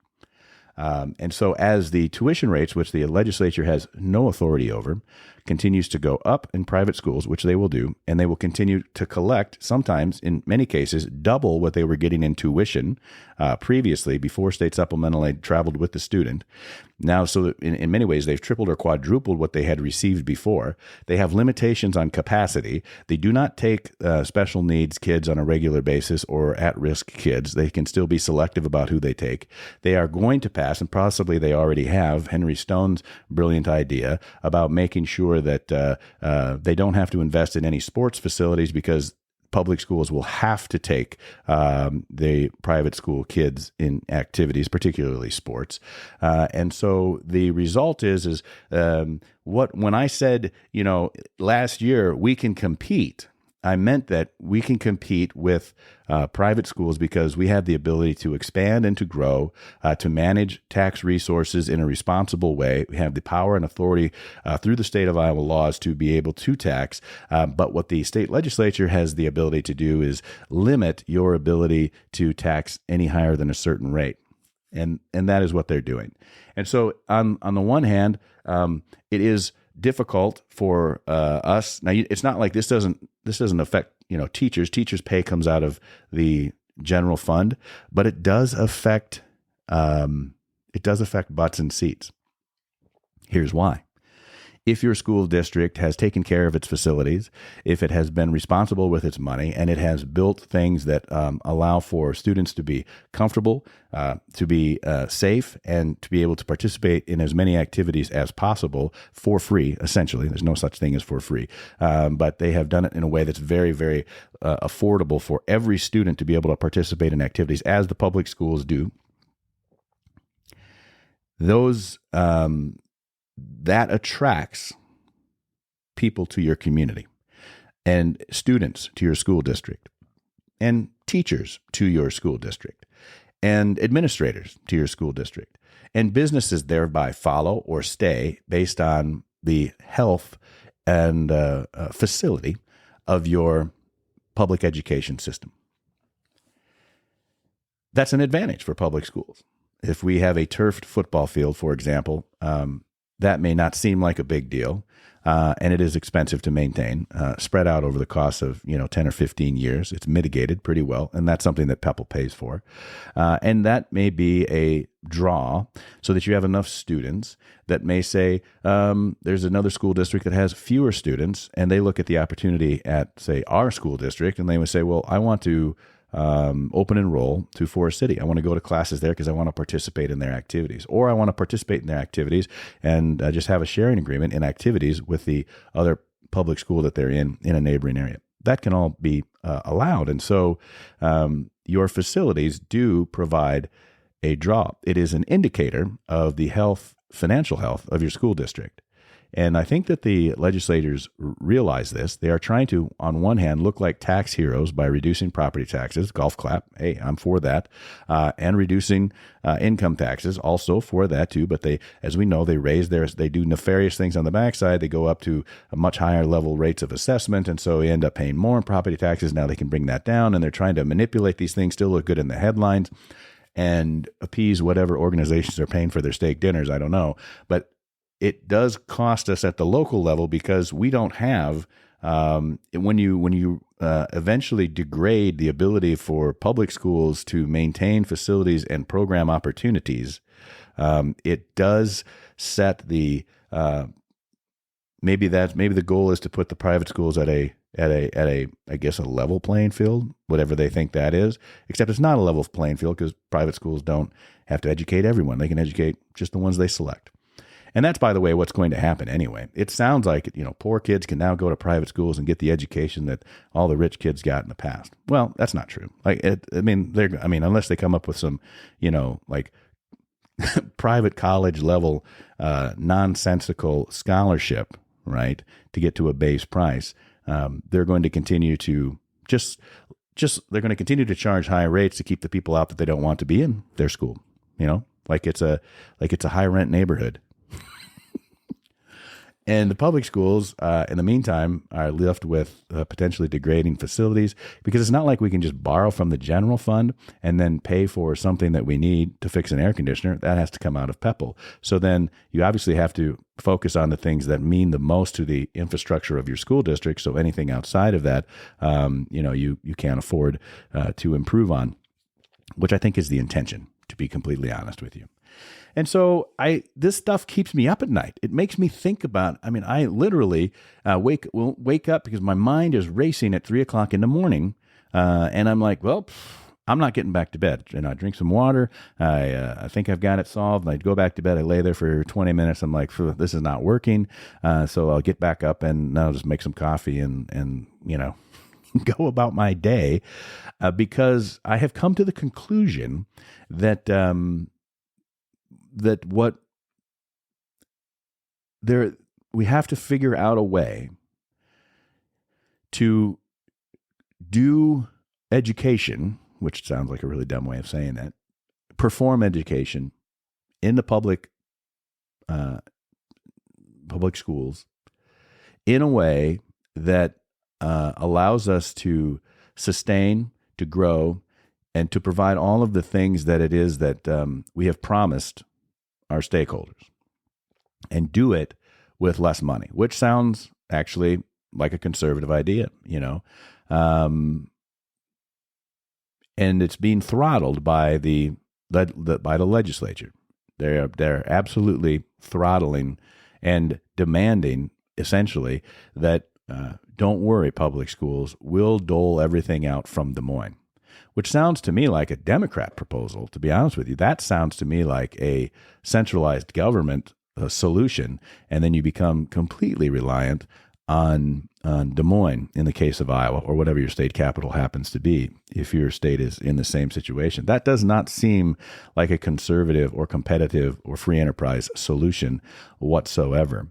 And so as the tuition rates, which the legislature has no authority over, continues to go up in private schools, which they will do, and they will continue to collect, sometimes in many cases, double what they were getting in tuition previously before state supplemental aid traveled with the student. Now, so that in many ways, they've tripled or quadrupled what they had received before. They have limitations on capacity. They do not take special needs kids on a regular basis or at-risk kids. They can still be selective about who they take. They are going to pass, and possibly they already have, Henry Stone's brilliant idea about making sure that they don't have to invest in any sports facilities because public schools will have to take the private school kids in activities, particularly sports. And so the result is when I said, last year we can compete, I meant that we can compete with private schools because we have the ability to expand and to grow, to manage tax resources in a responsible way. We have the power and authority through the state of Iowa laws to be able to tax. But what the state legislature has the ability to do is limit your ability to tax any higher than a certain rate. And that is what they're doing. And so on the one hand, it is difficult for us. Now, it's not like this doesn't affect teachers. Teachers' pay comes out of the general fund, but it does affect butts and seats. Here's why. If your school district has taken care of its facilities, if it has been responsible with its money, and it has built things that allow for students to be comfortable, to be safe, and to be able to participate in as many activities as possible for free, essentially. There's no such thing as for free. But they have done it in a way that's very, very affordable for every student to be able to participate in activities as the public schools do. Those that attracts people to your community and students to your school district and teachers to your school district and administrators to your school district, and businesses thereby follow or stay based on the health and facility of your public education system. That's an advantage for public schools. If we have a turfed football field, for example, that may not seem like a big deal, and it is expensive to maintain, spread out over the course of 10 or 15 years. It's mitigated pretty well, and that's something that PEPL pays for. And that may be a draw so that you have enough students that may say there's another school district that has fewer students, and they look at the opportunity at, say, our school district, and they would say, well, I want to open enroll to Forest City. I want to go to classes there because I want to participate in their activities, or I want to participate in their activities and just have a sharing agreement in activities with the other public school that they're in a neighboring area. That can all be allowed. And so your facilities do provide a draw. It is an indicator of the financial health of your school district. And I think that the legislators realize this. They are trying to, on one hand, look like tax heroes by reducing property taxes. Golf clap. Hey, I'm for that. And reducing income taxes, also for that too. But they, as we know, they do nefarious things on the backside. They go up to a much higher level rates of assessment. And so you end up paying more in property taxes. Now they can bring that down, and they're trying to manipulate these things, still look good in the headlines and appease whatever organizations are paying for their steak dinners. I don't know. But it does cost us at the local level, because we don't have, when you eventually degrade the ability for public schools to maintain facilities and program opportunities, it does set the, maybe the goal is to put the private schools at a I guess a level playing field, whatever they think that is, except it's not a level playing field, because private schools don't have to educate everyone. They can educate just the ones they select. And that's, by the way, what's going to happen anyway. It sounds like, poor kids can now go to private schools and get the education that all the rich kids got in the past. Well, that's not true. Unless they come up with some, private college level nonsensical scholarship, right, to get to a base price. They're going to continue to they're going to continue to charge high rates to keep the people out that they don't want to be in their school. Like it's a high rent neighborhood. And the public schools, in the meantime, are left with potentially degrading facilities, because it's not like we can just borrow from the general fund and then pay for something that we need to fix an air conditioner. That has to come out of PEPL. So then you obviously have to focus on the things that mean the most to the infrastructure of your school district. So anything outside of that, you can't afford to improve on, which I think is the intention, to be completely honest with you. And so this stuff keeps me up at night. It makes me think about, I literally wake up because my mind is racing at 3:00 in the morning. And I'm like, well, I'm not getting back to bed. And I drink some water. I think I've got it solved. And I go back to bed. I lay there for 20 minutes. I'm like, this is not working. So I'll get back up and I'll just make some coffee and go about my day, because I have come to the conclusion that we have to figure out a way to do education, which sounds like a really dumb way of saying that, perform education in the public schools in a way that allows us to sustain, to grow, and to provide all of the things that it is that we have promised our stakeholders, and do it with less money, which sounds actually like a conservative idea, and it's being throttled by the legislature. They're absolutely throttling and demanding, essentially, that don't worry, public schools, we'll dole everything out from Des Moines. Which sounds to me like a Democrat proposal, to be honest with you. That sounds to me like a centralized government solution, and then you become completely reliant on Des Moines in the case of Iowa, or whatever your state capital happens to be, if your state is in the same situation. That does not seem like a conservative or competitive or free enterprise solution whatsoever.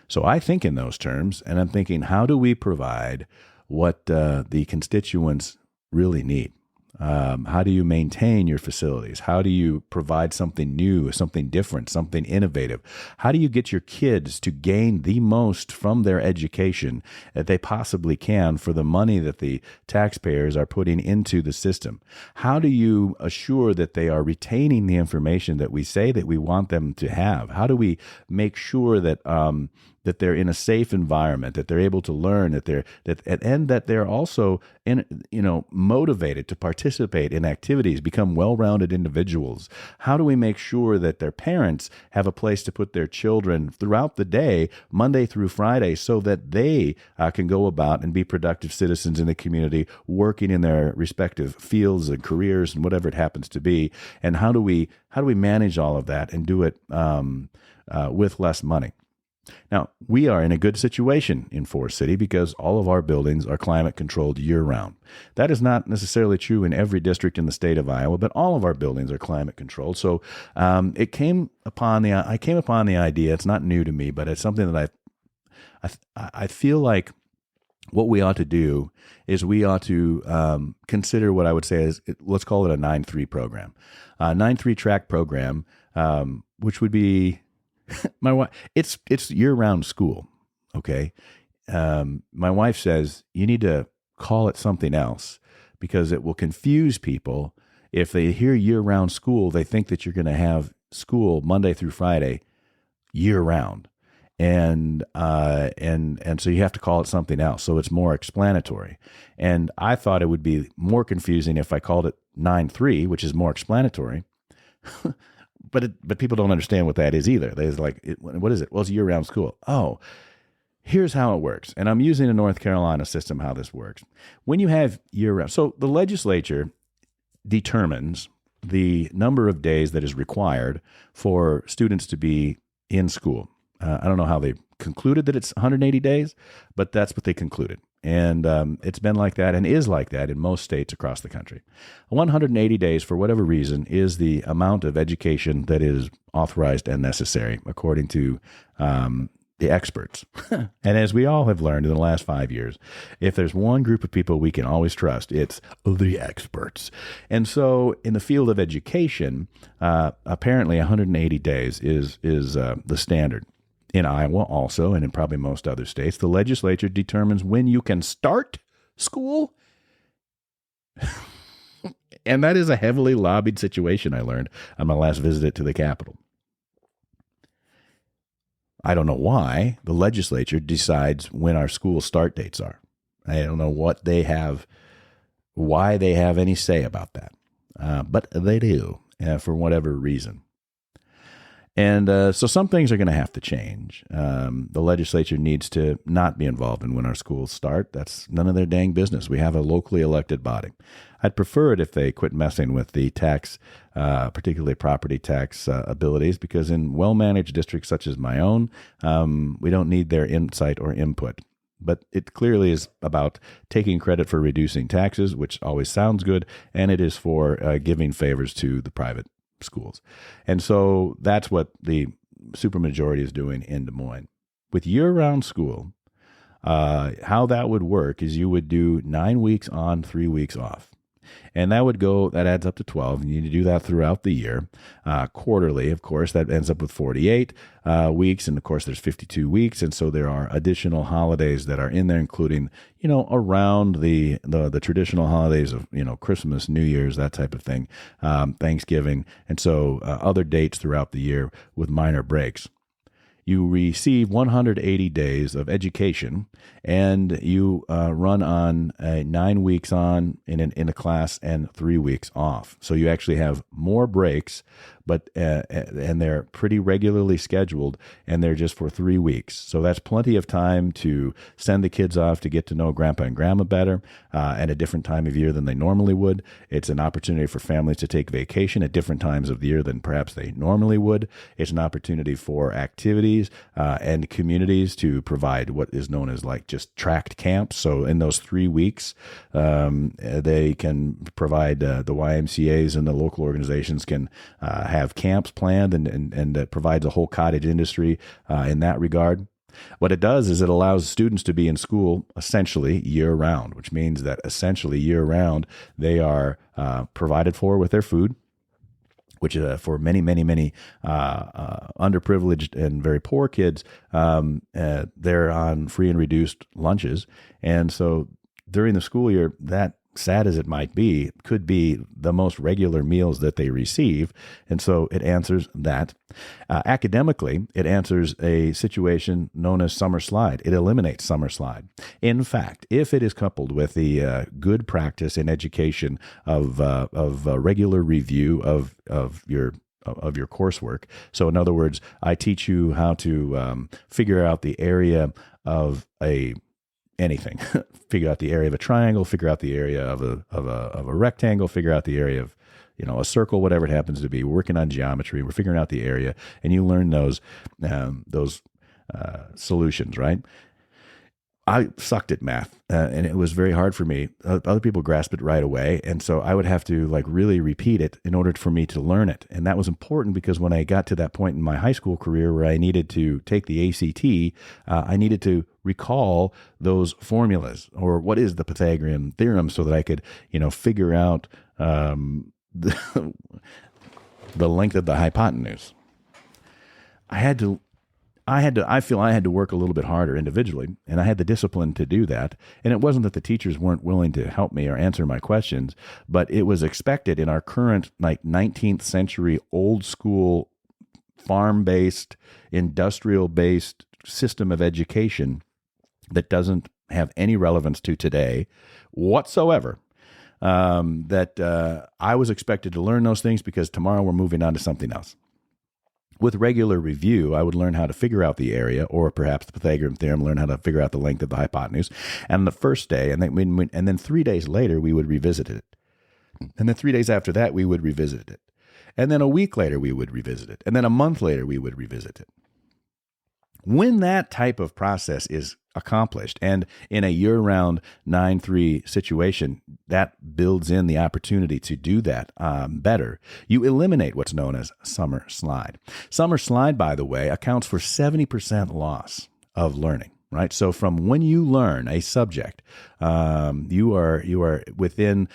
So I think in those terms, and I'm thinking, how do we provide what the constituents really need? How do you maintain your facilities? How do you provide something new, something different, something innovative? How do you get your kids to gain the most from their education that they possibly can for the money that the taxpayers are putting into the system? How do you assure that they are retaining the information that we say that we want them to have? How do we make sure that that they're in a safe environment, that they're able to learn, and that they're also motivated to participate in activities, become well-rounded individuals? How do we make sure that their parents have a place to put their children throughout the day, Monday through Friday, so that they can go about and be productive citizens in the community, working in their respective fields and careers and whatever it happens to be? And how do we manage all of that and do it with less money? Now, we are in a good situation in Forest City because all of our buildings are climate controlled year round. That is not necessarily true in every district in the state of Iowa, but all of our buildings are climate controlled. So I came upon the idea, it's not new to me, but it's something that I feel like what we ought to do is we ought to consider what I would say is, let's call it a 9-3 program, 9-3 track program, which would be my wife. It's year-round school. Okay. My wife says you need to call it something else because it will confuse people. If they hear year-round school, they think that you're going to have school Monday through Friday year-round. And so you have to call it something else. So it's more explanatory. And I thought it would be more confusing if I called it 9-3, which is more explanatory. But people don't understand what that is either. They're like, what is it? Well, it's year-round school. Oh, here's how it works. And I'm using a North Carolina system, how this works. When you have year-round, so the legislature determines the number of days that is required for students to be in school. I don't know how they concluded that it's 180 days, but that's what they concluded. And it's been like that and is like that in most states across the country. 180 days, for whatever reason, is the amount of education that is authorized and necessary, according to the experts. And as we all have learned in the last 5 years, if there's one group of people we can always trust, it's the experts. And so in the field of education, apparently 180 days is the standard. In Iowa also, and in probably most other states, the legislature determines when you can start school. And that is a heavily lobbied situation, I learned on my last visit to the Capitol. I don't know why the legislature decides when our school start dates are. I don't know what they have, why they have any say about that. But they do, for whatever reason. And so some things are going to have to change. The legislature needs to not be involved in when our schools start. That's none of their dang business. We have a locally elected body. I'd prefer it if they quit messing with the tax, particularly property tax abilities, because in well-managed districts such as my own, we don't need their insight or input. But it clearly is about taking credit for reducing taxes, which always sounds good, and it is for giving favors to the private schools. And so that's what the supermajority is doing in Des Moines. With year-round school, how that would work is you would do 9 weeks on, 3 weeks off. And that adds up to 12. You need to do that throughout the year. Quarterly, of course, that ends up with 48 weeks. And of course, there's 52 weeks. And so there are additional holidays that are in there, including, around the traditional holidays of, Christmas, New Year's, that type of thing, Thanksgiving. And so other dates throughout the year with minor breaks. You receive 180 days of education, and you run on 9 weeks on in a class and 3 weeks off. So you actually have more breaks, but and they're pretty regularly scheduled, and they're just for 3 weeks. So that's plenty of time to send the kids off to get to know Grandpa and Grandma better at a different time of year than they normally would. It's an opportunity for families to take vacation at different times of the year than perhaps they normally would. It's an opportunity for activities and communities to provide what is known as like just tracked camps. So in those 3 weeks, they can provide the YMCAs and the local organizations can have camps planned and it provides a whole cottage industry in that regard. What it does is it allows students to be in school essentially year-round, which means that essentially year-round they are provided for with their food, which for many, many, many underprivileged and very poor kids, they're on free and reduced lunches. And so during the school year, that, sad as it might be, could be the most regular meals that they receive. And so it answers that. Academically, it answers a situation known as summer slide. It eliminates summer slide. In fact, if it is coupled with the good practice in education of regular review of your coursework. So in other words, I teach you how to figure out the area of anything. Figure out the area of a triangle, figure out the area of a rectangle, figure out the area of a circle, whatever it happens to be. We're working on geometry. We're figuring out the area, and you learn those solutions, right? I sucked at math, and it was very hard for me. Other people grasped it right away, and so I would have to like really repeat it in order for me to learn it. And that was important because when I got to that point in my high school career where I needed to take the ACT, I needed to recall those formulas, or what is the Pythagorean theorem, so that I could, figure out the length of the hypotenuse. I feel I had to work a little bit harder individually, and I had the discipline to do that. And it wasn't that the teachers weren't willing to help me or answer my questions, but it was expected in our current, like, 19th century old school farm-based, industrial-based system of education that doesn't have any relevance to today whatsoever. That I was expected to learn those things because tomorrow we're moving on to something else. With regular review, I would learn how to figure out the area, or perhaps the Pythagorean theorem, learn how to figure out the length of the hypotenuse. And the first day, and then 3 days later, we would revisit it. And then 3 days after that, we would revisit it. And then a week later, we would revisit it. And then a month later, we would revisit it. When that type of process is accomplished, and in a year-round 9-3 situation, that builds in the opportunity to do that better, you eliminate what's known as summer slide. Summer slide, by the way, accounts for 70% loss of learning. Right, so from when you learn a subject, you are within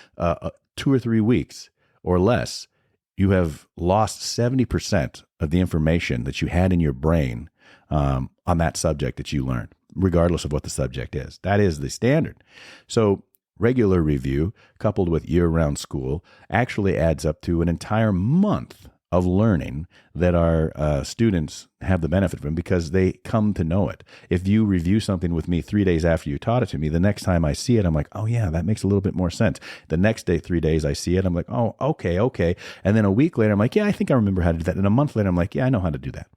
2 or 3 weeks or less, you have lost 70% of the information that you had in your brain on that subject that you learned, regardless of what the subject is. That is the standard. So regular review coupled with year-round school actually adds up to an entire month of learning that our students have the benefit from because they come to know it. If you review something with me 3 days after you taught it to me, the next time I see it, I'm like, oh yeah, that makes a little bit more sense. The next day, 3 days, I see it, I'm like, oh, okay. And then a week later, I'm like, yeah, I think I remember how to do that. And a month later, I'm like, yeah, I know how to do that.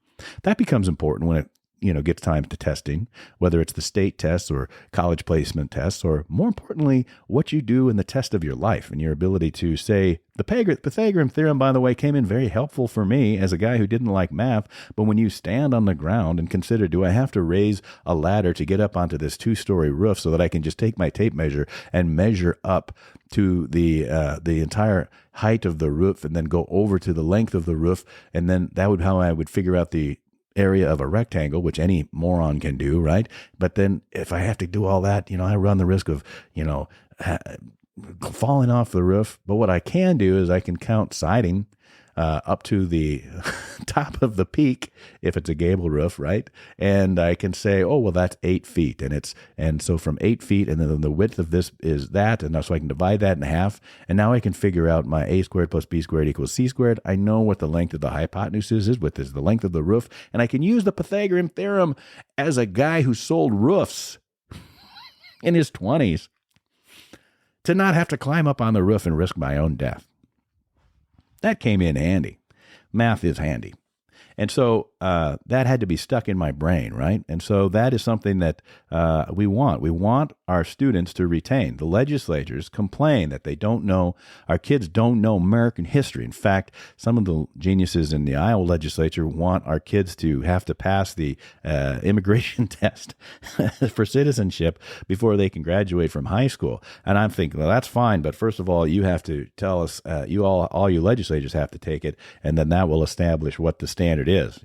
That becomes important when it gets time to testing, whether it's the state tests or college placement tests, or more importantly, what you do in the test of your life and your ability to say, the Pythagorean theorem, by the way, came in very helpful for me as a guy who didn't like math. But when you stand on the ground and consider, do I have to raise a ladder to get up onto this 2-story roof so that I can just take my tape measure and measure up to the entire height of the roof and then go over to the length of the roof, and then that would how I would figure out the area of a rectangle, which any moron can do, right? But then if I have to do all that, I run the risk of, falling off the roof. But what I can do is I can count siding up to the top of the peak if it's a gable roof, right? And I can say, oh, well, that's 8 feet. And so from 8 feet, and then the width of this is that. And so I can divide that in half. And now I can figure out my a squared plus b squared equals c squared. I know what the length of the hypotenuse is, what is the length of the roof. And I can use the Pythagorean theorem as a guy who sold roofs in his 20s to not have to climb up on the roof and risk my own death. That came in handy. Math is handy. And so that had to be stuck in my brain, right? And so that is something that we want. We want our students to retain. The legislatures complain that they don't know, our kids don't know American history. In fact, some of the geniuses in the Iowa legislature want our kids to have to pass the immigration test for citizenship before they can graduate from high school. And I'm thinking, well, that's fine, but first of all, you have to tell us, all you legislators have to take it, and then that will establish what the standard is,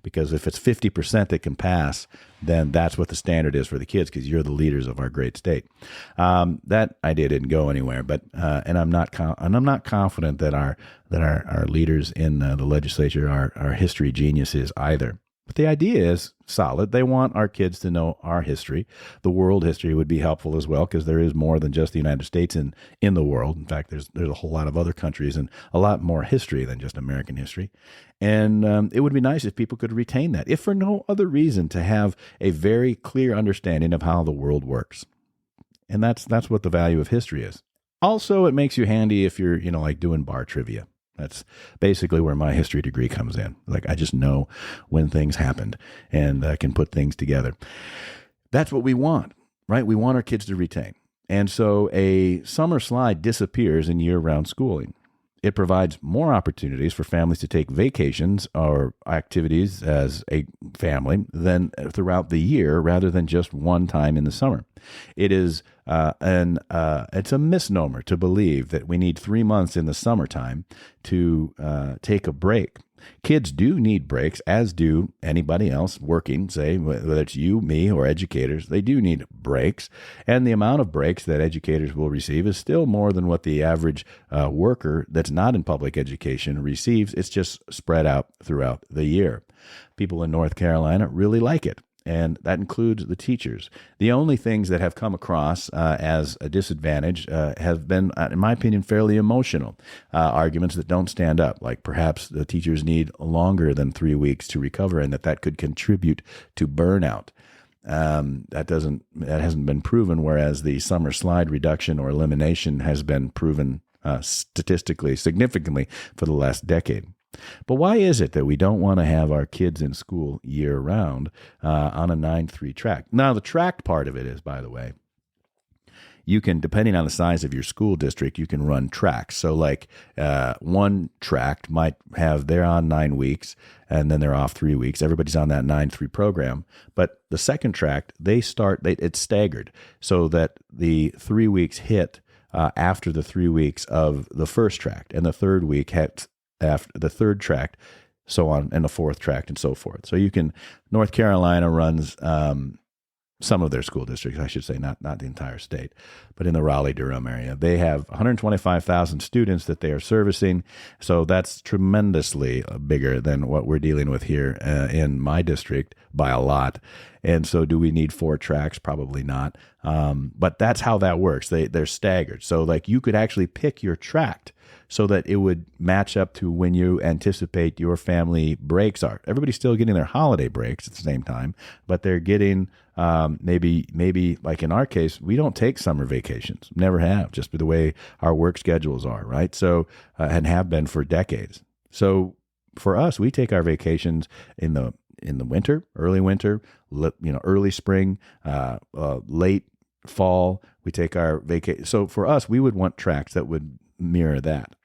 because if it's 50% that can pass, then that's what the standard is for the kids, because you're the leaders of our great state. That idea didn't go anywhere, but and I'm not confident that our leaders in the legislature are history geniuses either. But the idea is solid. They want our kids to know our history. The world history would be helpful as well, because there is more than just the United States in the world. In fact, there's a whole lot of other countries and a lot more history than just American history. And it would be nice if people could retain that, if for no other reason, to have a very clear understanding of how the world works. And that's what the value of history is. Also, it makes you handy if you're, like doing bar trivia. That's basically where my history degree comes in. Like, I just know when things happened and can put things together. That's what we want, right? We want our kids to retain. And so a summer slide disappears in year-round schooling. It provides more opportunities for families to take vacations or activities as a family than throughout the year rather than just one time in the summer. It is it's a misnomer to believe that we need 3 months in the summertime to take a break. Kids do need breaks, as do anybody else working, say, whether it's you, me, or educators. They do need breaks. And the amount of breaks that educators will receive is still more than what the average worker that's not in public education receives. It's just spread out throughout the year. People in North Carolina really like it. And that includes the teachers. The only things that have come across as a disadvantage have been, in my opinion, fairly emotional arguments that don't stand up, like perhaps the teachers need longer than 3 weeks to recover and that could contribute to burnout. That hasn't been proven, whereas the summer slide reduction or elimination has been proven statistically significantly for the last decade. But why is it that we don't want to have our kids in school year-round on a 9-3 track? Now, the tracked part of it is, by the way, you can, depending on the size of your school district, you can run tracks. So like one tract might have, they're on 9 weeks, and then they're off 3 weeks. Everybody's on that 9-3 program. But the second tract, it's staggered so that the 3 weeks hit after the 3 weeks of the first tract, and the third week after the third tract, so on, and the fourth tract, and so forth. So North Carolina runs some of their school districts, I should say, not the entire state, but in the Raleigh-Durham area. They have 125,000 students that they are servicing, so that's tremendously bigger than what we're dealing with here in my district by a lot. And so do we need 4 tracks? Probably not. But that's how that works. They're staggered. So like you could actually pick your tract so that it would match up to when you anticipate your family breaks are. Everybody's still getting their holiday breaks at the same time, but they're getting maybe like in our case, we don't take summer vacations, never have, just the way our work schedules are, right? So and have been for decades. So for us, we take our vacations in the winter, early winter, early spring, late fall. We take our vacation. So for us, we would want tracks that would mirror that.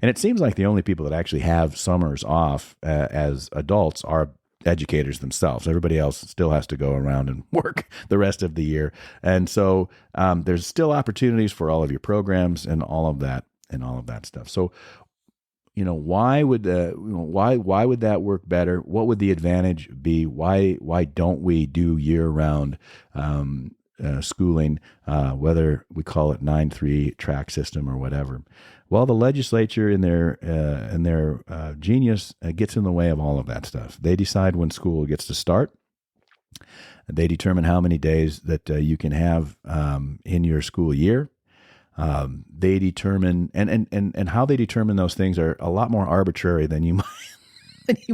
And it seems like the only people that actually have summers off as adults are educators themselves. Everybody else still has to go around and work the rest of the year. And so there's still opportunities for all of your programs and all of that stuff. So, why would that work better? What would the advantage be? Why don't we do year-round schooling, whether we call it 9-3 track system or whatever? Well, the legislature in their genius gets in the way of all of that stuff. They decide when school gets to start. They determine how many days that you can have in your school year. They determine and how they determine those things are a lot more arbitrary than you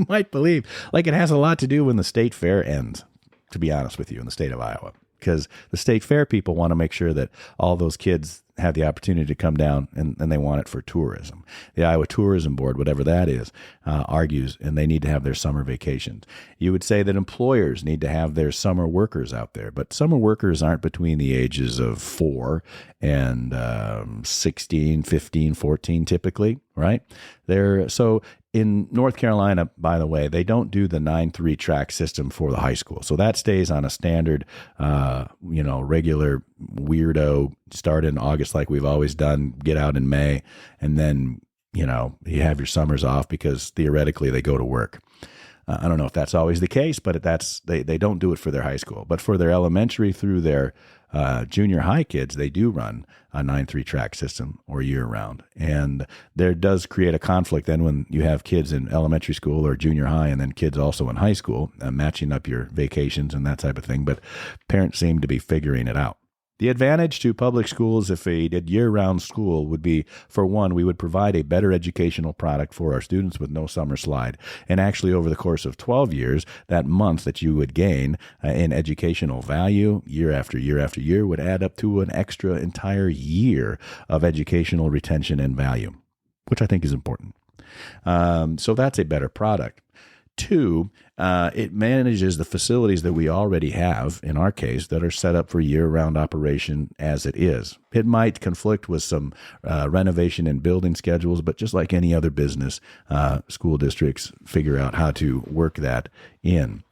might believe. Like it has a lot to do when the state fair ends, to be honest with you, in the state of Iowa, because the state fair people want to make sure that all those kids have the opportunity to come down, and they want it for tourism. The Iowa Tourism Board, whatever that is, argues, and they need to have their summer vacations. You would say that employers need to have their summer workers out there, but summer workers aren't between the ages of 4 and 16, 15, 14 typically, right? So in North Carolina, by the way, they don't do the 9-3 track system for the high school. So that stays on a standard, regular weirdo start in August like we've always done, get out in May, and then, you have your summers off because theoretically they go to work. I don't know if that's always the case, but they don't do it for their high school. But for their elementary through their junior high kids, they do run a 9-3 track system or year round. And there does create a conflict then when you have kids in elementary school or junior high and then kids also in high school, matching up your vacations and that type of thing. But parents seem to be figuring it out. The advantage to public schools if we did year-round school would be, for one, we would provide a better educational product for our students with no summer slide. And actually, over the course of 12 years, that month that you would gain in educational value year after year after year would add up to an extra entire year of educational retention and value, which I think is important. So that's a better product. Two, it manages the facilities that we already have, in our case, that are set up for year-round operation as it is. It might conflict with some renovation and building schedules, but just like any other business, school districts figure out how to work that in.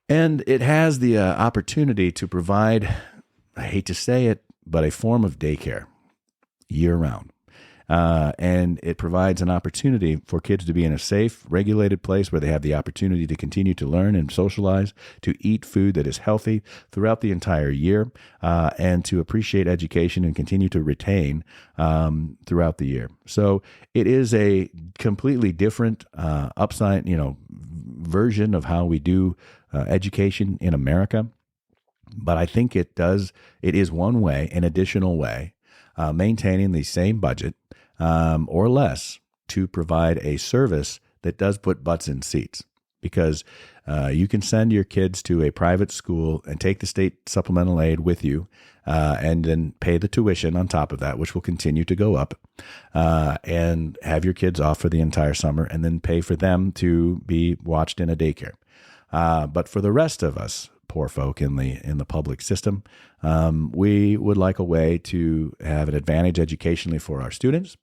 And it has the opportunity to provide, I hate to say it, but a form of daycare year-round. And it provides an opportunity for kids to be in a safe, regulated place where they have the opportunity to continue to learn and socialize, to eat food that is healthy throughout the entire year, and to appreciate education and continue to retain throughout the year. So it is a completely different upside, version of how we do education in America. But I think it is one way, an additional way, maintaining the same budget or less to provide a service that does put butts in seats. Because you can send your kids to a private school and take the state supplemental aid with you and then pay the tuition on top of that, which will continue to go up, and have your kids off for the entire summer and then pay for them to be watched in a daycare. But for the rest of us, poor folk in the public system, we would like a way to have an advantage educationally for our students,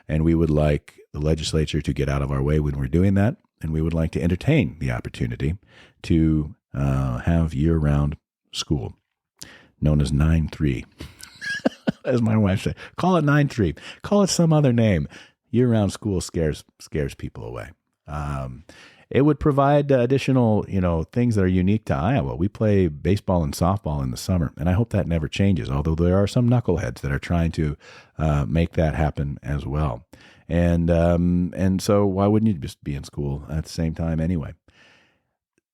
and we would like the legislature to get out of our way when we're doing that, and we would like to entertain the opportunity to have year-round school, known as 9-3. As my wife said, call it 9-3. Call it some other name. Year-round school scares people away. It would provide additional, things that are unique to Iowa. We play baseball and softball in the summer, and I hope that never changes, although there are some knuckleheads that are trying to make that happen as well. And so why wouldn't you just be in school at the same time anyway?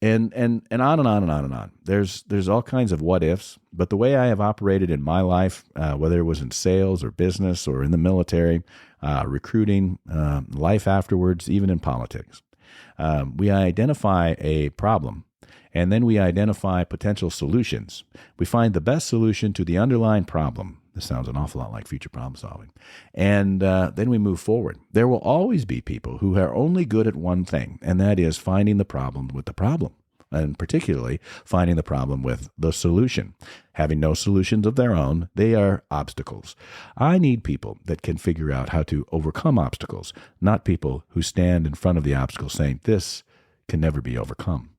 And on and on and on and on. There's all kinds of what ifs, but the way I have operated in my life, whether it was in sales or business or in the military, recruiting, life afterwards, even in politics, we identify a problem, and then we identify potential solutions. We find the best solution to the underlying problem. This sounds an awful lot like future problem solving. And then we move forward. There will always be people who are only good at one thing, and that is finding the problem with the problem, and particularly finding the problem with the solution. Having no solutions of their own, they are obstacles. I need people that can figure out how to overcome obstacles, not people who stand in front of the obstacle saying, this can never be overcome.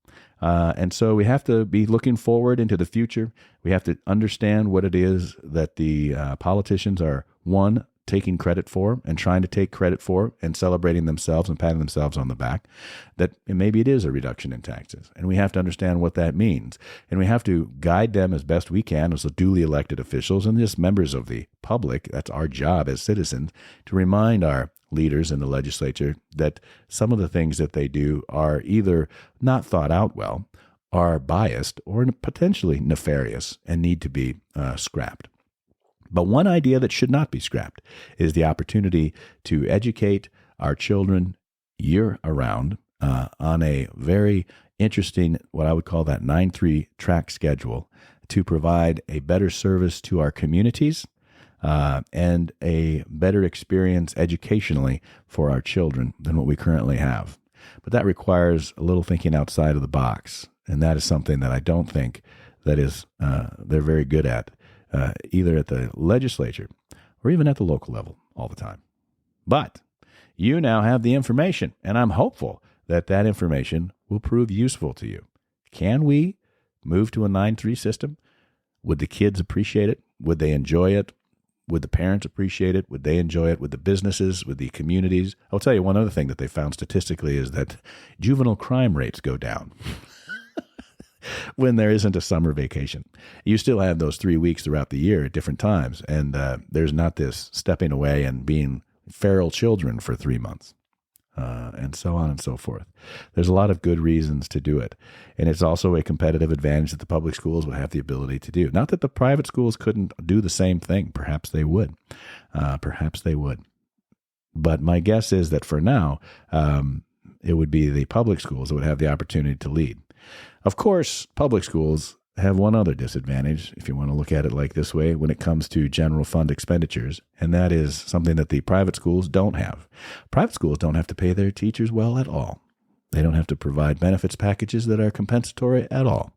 And so we have to be looking forward into the future. We have to understand what it is that the politicians are, one, taking credit for and trying to take credit for and celebrating themselves and patting themselves on the back, that maybe it is a reduction in taxes. And we have to understand what that means. And we have to guide them as best we can as the duly elected officials and just members of the public. That's our job as citizens, to remind our leaders in the legislature that some of the things that they do are either not thought out well, are biased, or potentially nefarious and need to be scrapped. But one idea that should not be scrapped is the opportunity to educate our children year-around on a very interesting, what I would call that 9-3 track schedule, to provide a better service to our communities and a better experience educationally for our children than what we currently have. But that requires a little thinking outside of the box, and that is something that I don't think that is they're very good at, either at the legislature or even at the local level all the time. But you now have the information, and I'm hopeful that that information will prove useful to you. Can we move to a 9-3 system? Would the kids appreciate it? Would they enjoy it? Would the parents appreciate it? Would they enjoy it? Would the businesses? Would the communities? I'll tell you one other thing that they found statistically is that juvenile crime rates go down when there isn't a summer vacation. You still have those 3 weeks throughout the year at different times, and there's not this stepping away and being feral children for 3 months, and so on and so forth. There's a lot of good reasons to do it, and it's also a competitive advantage that the public schools would have the ability to do. Not that the private schools couldn't do the same thing. Perhaps they would. But my guess is that for now, it would be the public schools that would have the opportunity to lead. Of course, public schools have one other disadvantage, if you want to look at it like this way, when it comes to general fund expenditures, and that is something that the private schools don't have. Private schools don't have to pay their teachers well at all. They don't have to provide benefits packages that are compensatory at all.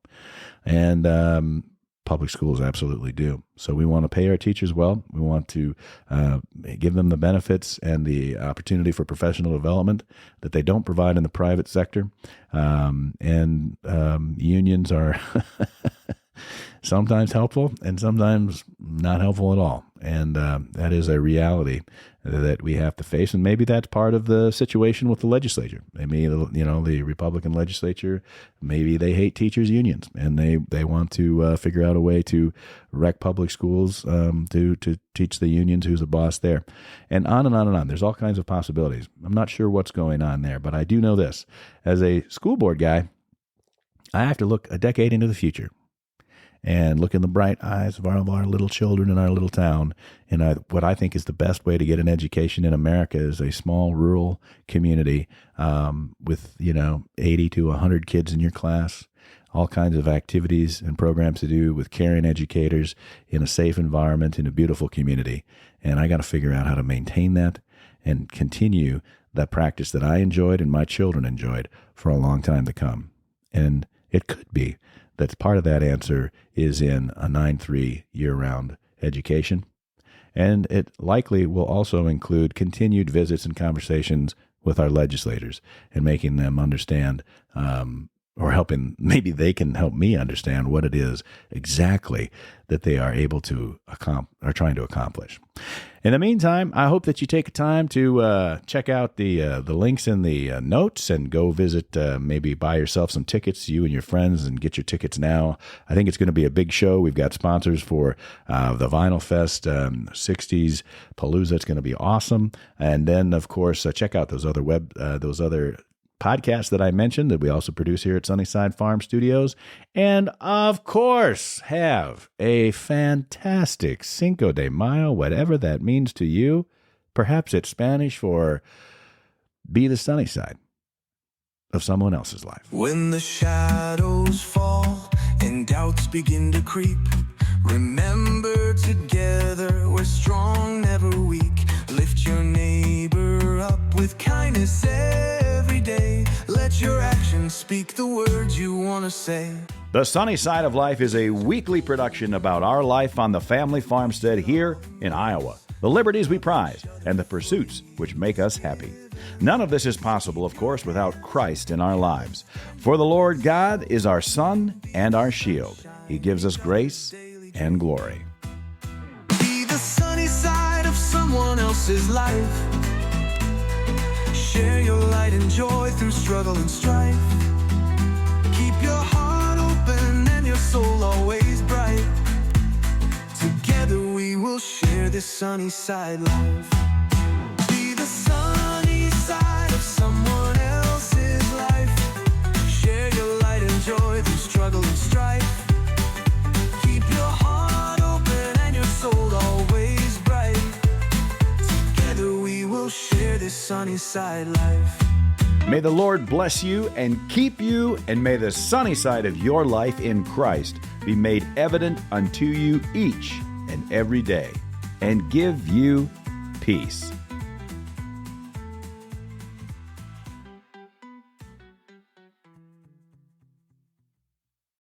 And public schools absolutely do. So we want to pay our teachers well. We want to give them the benefits and the opportunity for professional development that they don't provide in the private sector. Unions are sometimes helpful and sometimes not helpful at all. And that is a reality that we have to face. And maybe that's part of the situation with the legislature. Maybe, the Republican legislature, maybe they hate teachers' unions and they want to figure out a way to wreck public schools to teach the unions who's the boss there. And on and on and on. There's all kinds of possibilities. I'm not sure what's going on there, but I do know this. As a school board guy, I have to look a decade into the future and look in the bright eyes of our little children in our little town. And what I think is the best way to get an education in America is a small rural community with 80 to 100 kids in your class, all kinds of activities and programs to do with caring educators in a safe environment in a beautiful community. And I got to figure out how to maintain that and continue that practice that I enjoyed and my children enjoyed for a long time to come. And it could be that part of that answer is in a 9-3 year-round education. And it likely will also include continued visits and conversations with our legislators and making them understand or helping, maybe they can help me understand what it is exactly that they are able to are trying to accomplish. In the meantime, I hope that you take time to check out the links in the notes and go visit, maybe buy yourself some tickets, you and your friends, and get your tickets now. I think it's going to be a big show. We've got sponsors for the Vinyl Fest 60s Palooza. It's going to be awesome. And then, of course, check out those other podcasts that I mentioned that we also produce here at Sunnyside Farm Studios. And of course, have a fantastic Cinco de Mayo, whatever that means to you. Perhaps it's Spanish for be the sunny side of someone else's life. When the shadows fall and doubts begin to creep, remember together we're strong, never weak. Lift your neighbor up with kindness every day. Let your actions speak the words you want to say. The Sunny Side of Life is a weekly production about our life on the family farmstead here in Iowa, the liberties we prize, and the pursuits which make us happy. None of this is possible, of course, without Christ in our lives. For the Lord God is our sun and our shield. He gives us grace and glory. Be the sunny side of someone else's life. Share your light and joy through struggle and strife. Keep your heart open and your soul always bright. Together we will share this sunny side life. Be the sunny side of someone else's life. Share your light and joy through struggle and strife. Keep your heart open and your soul always bright. Together we will share this sunny side life. May the Lord bless you and keep you, and may the sunny side of your life in Christ be made evident unto you each and every day, and give you peace.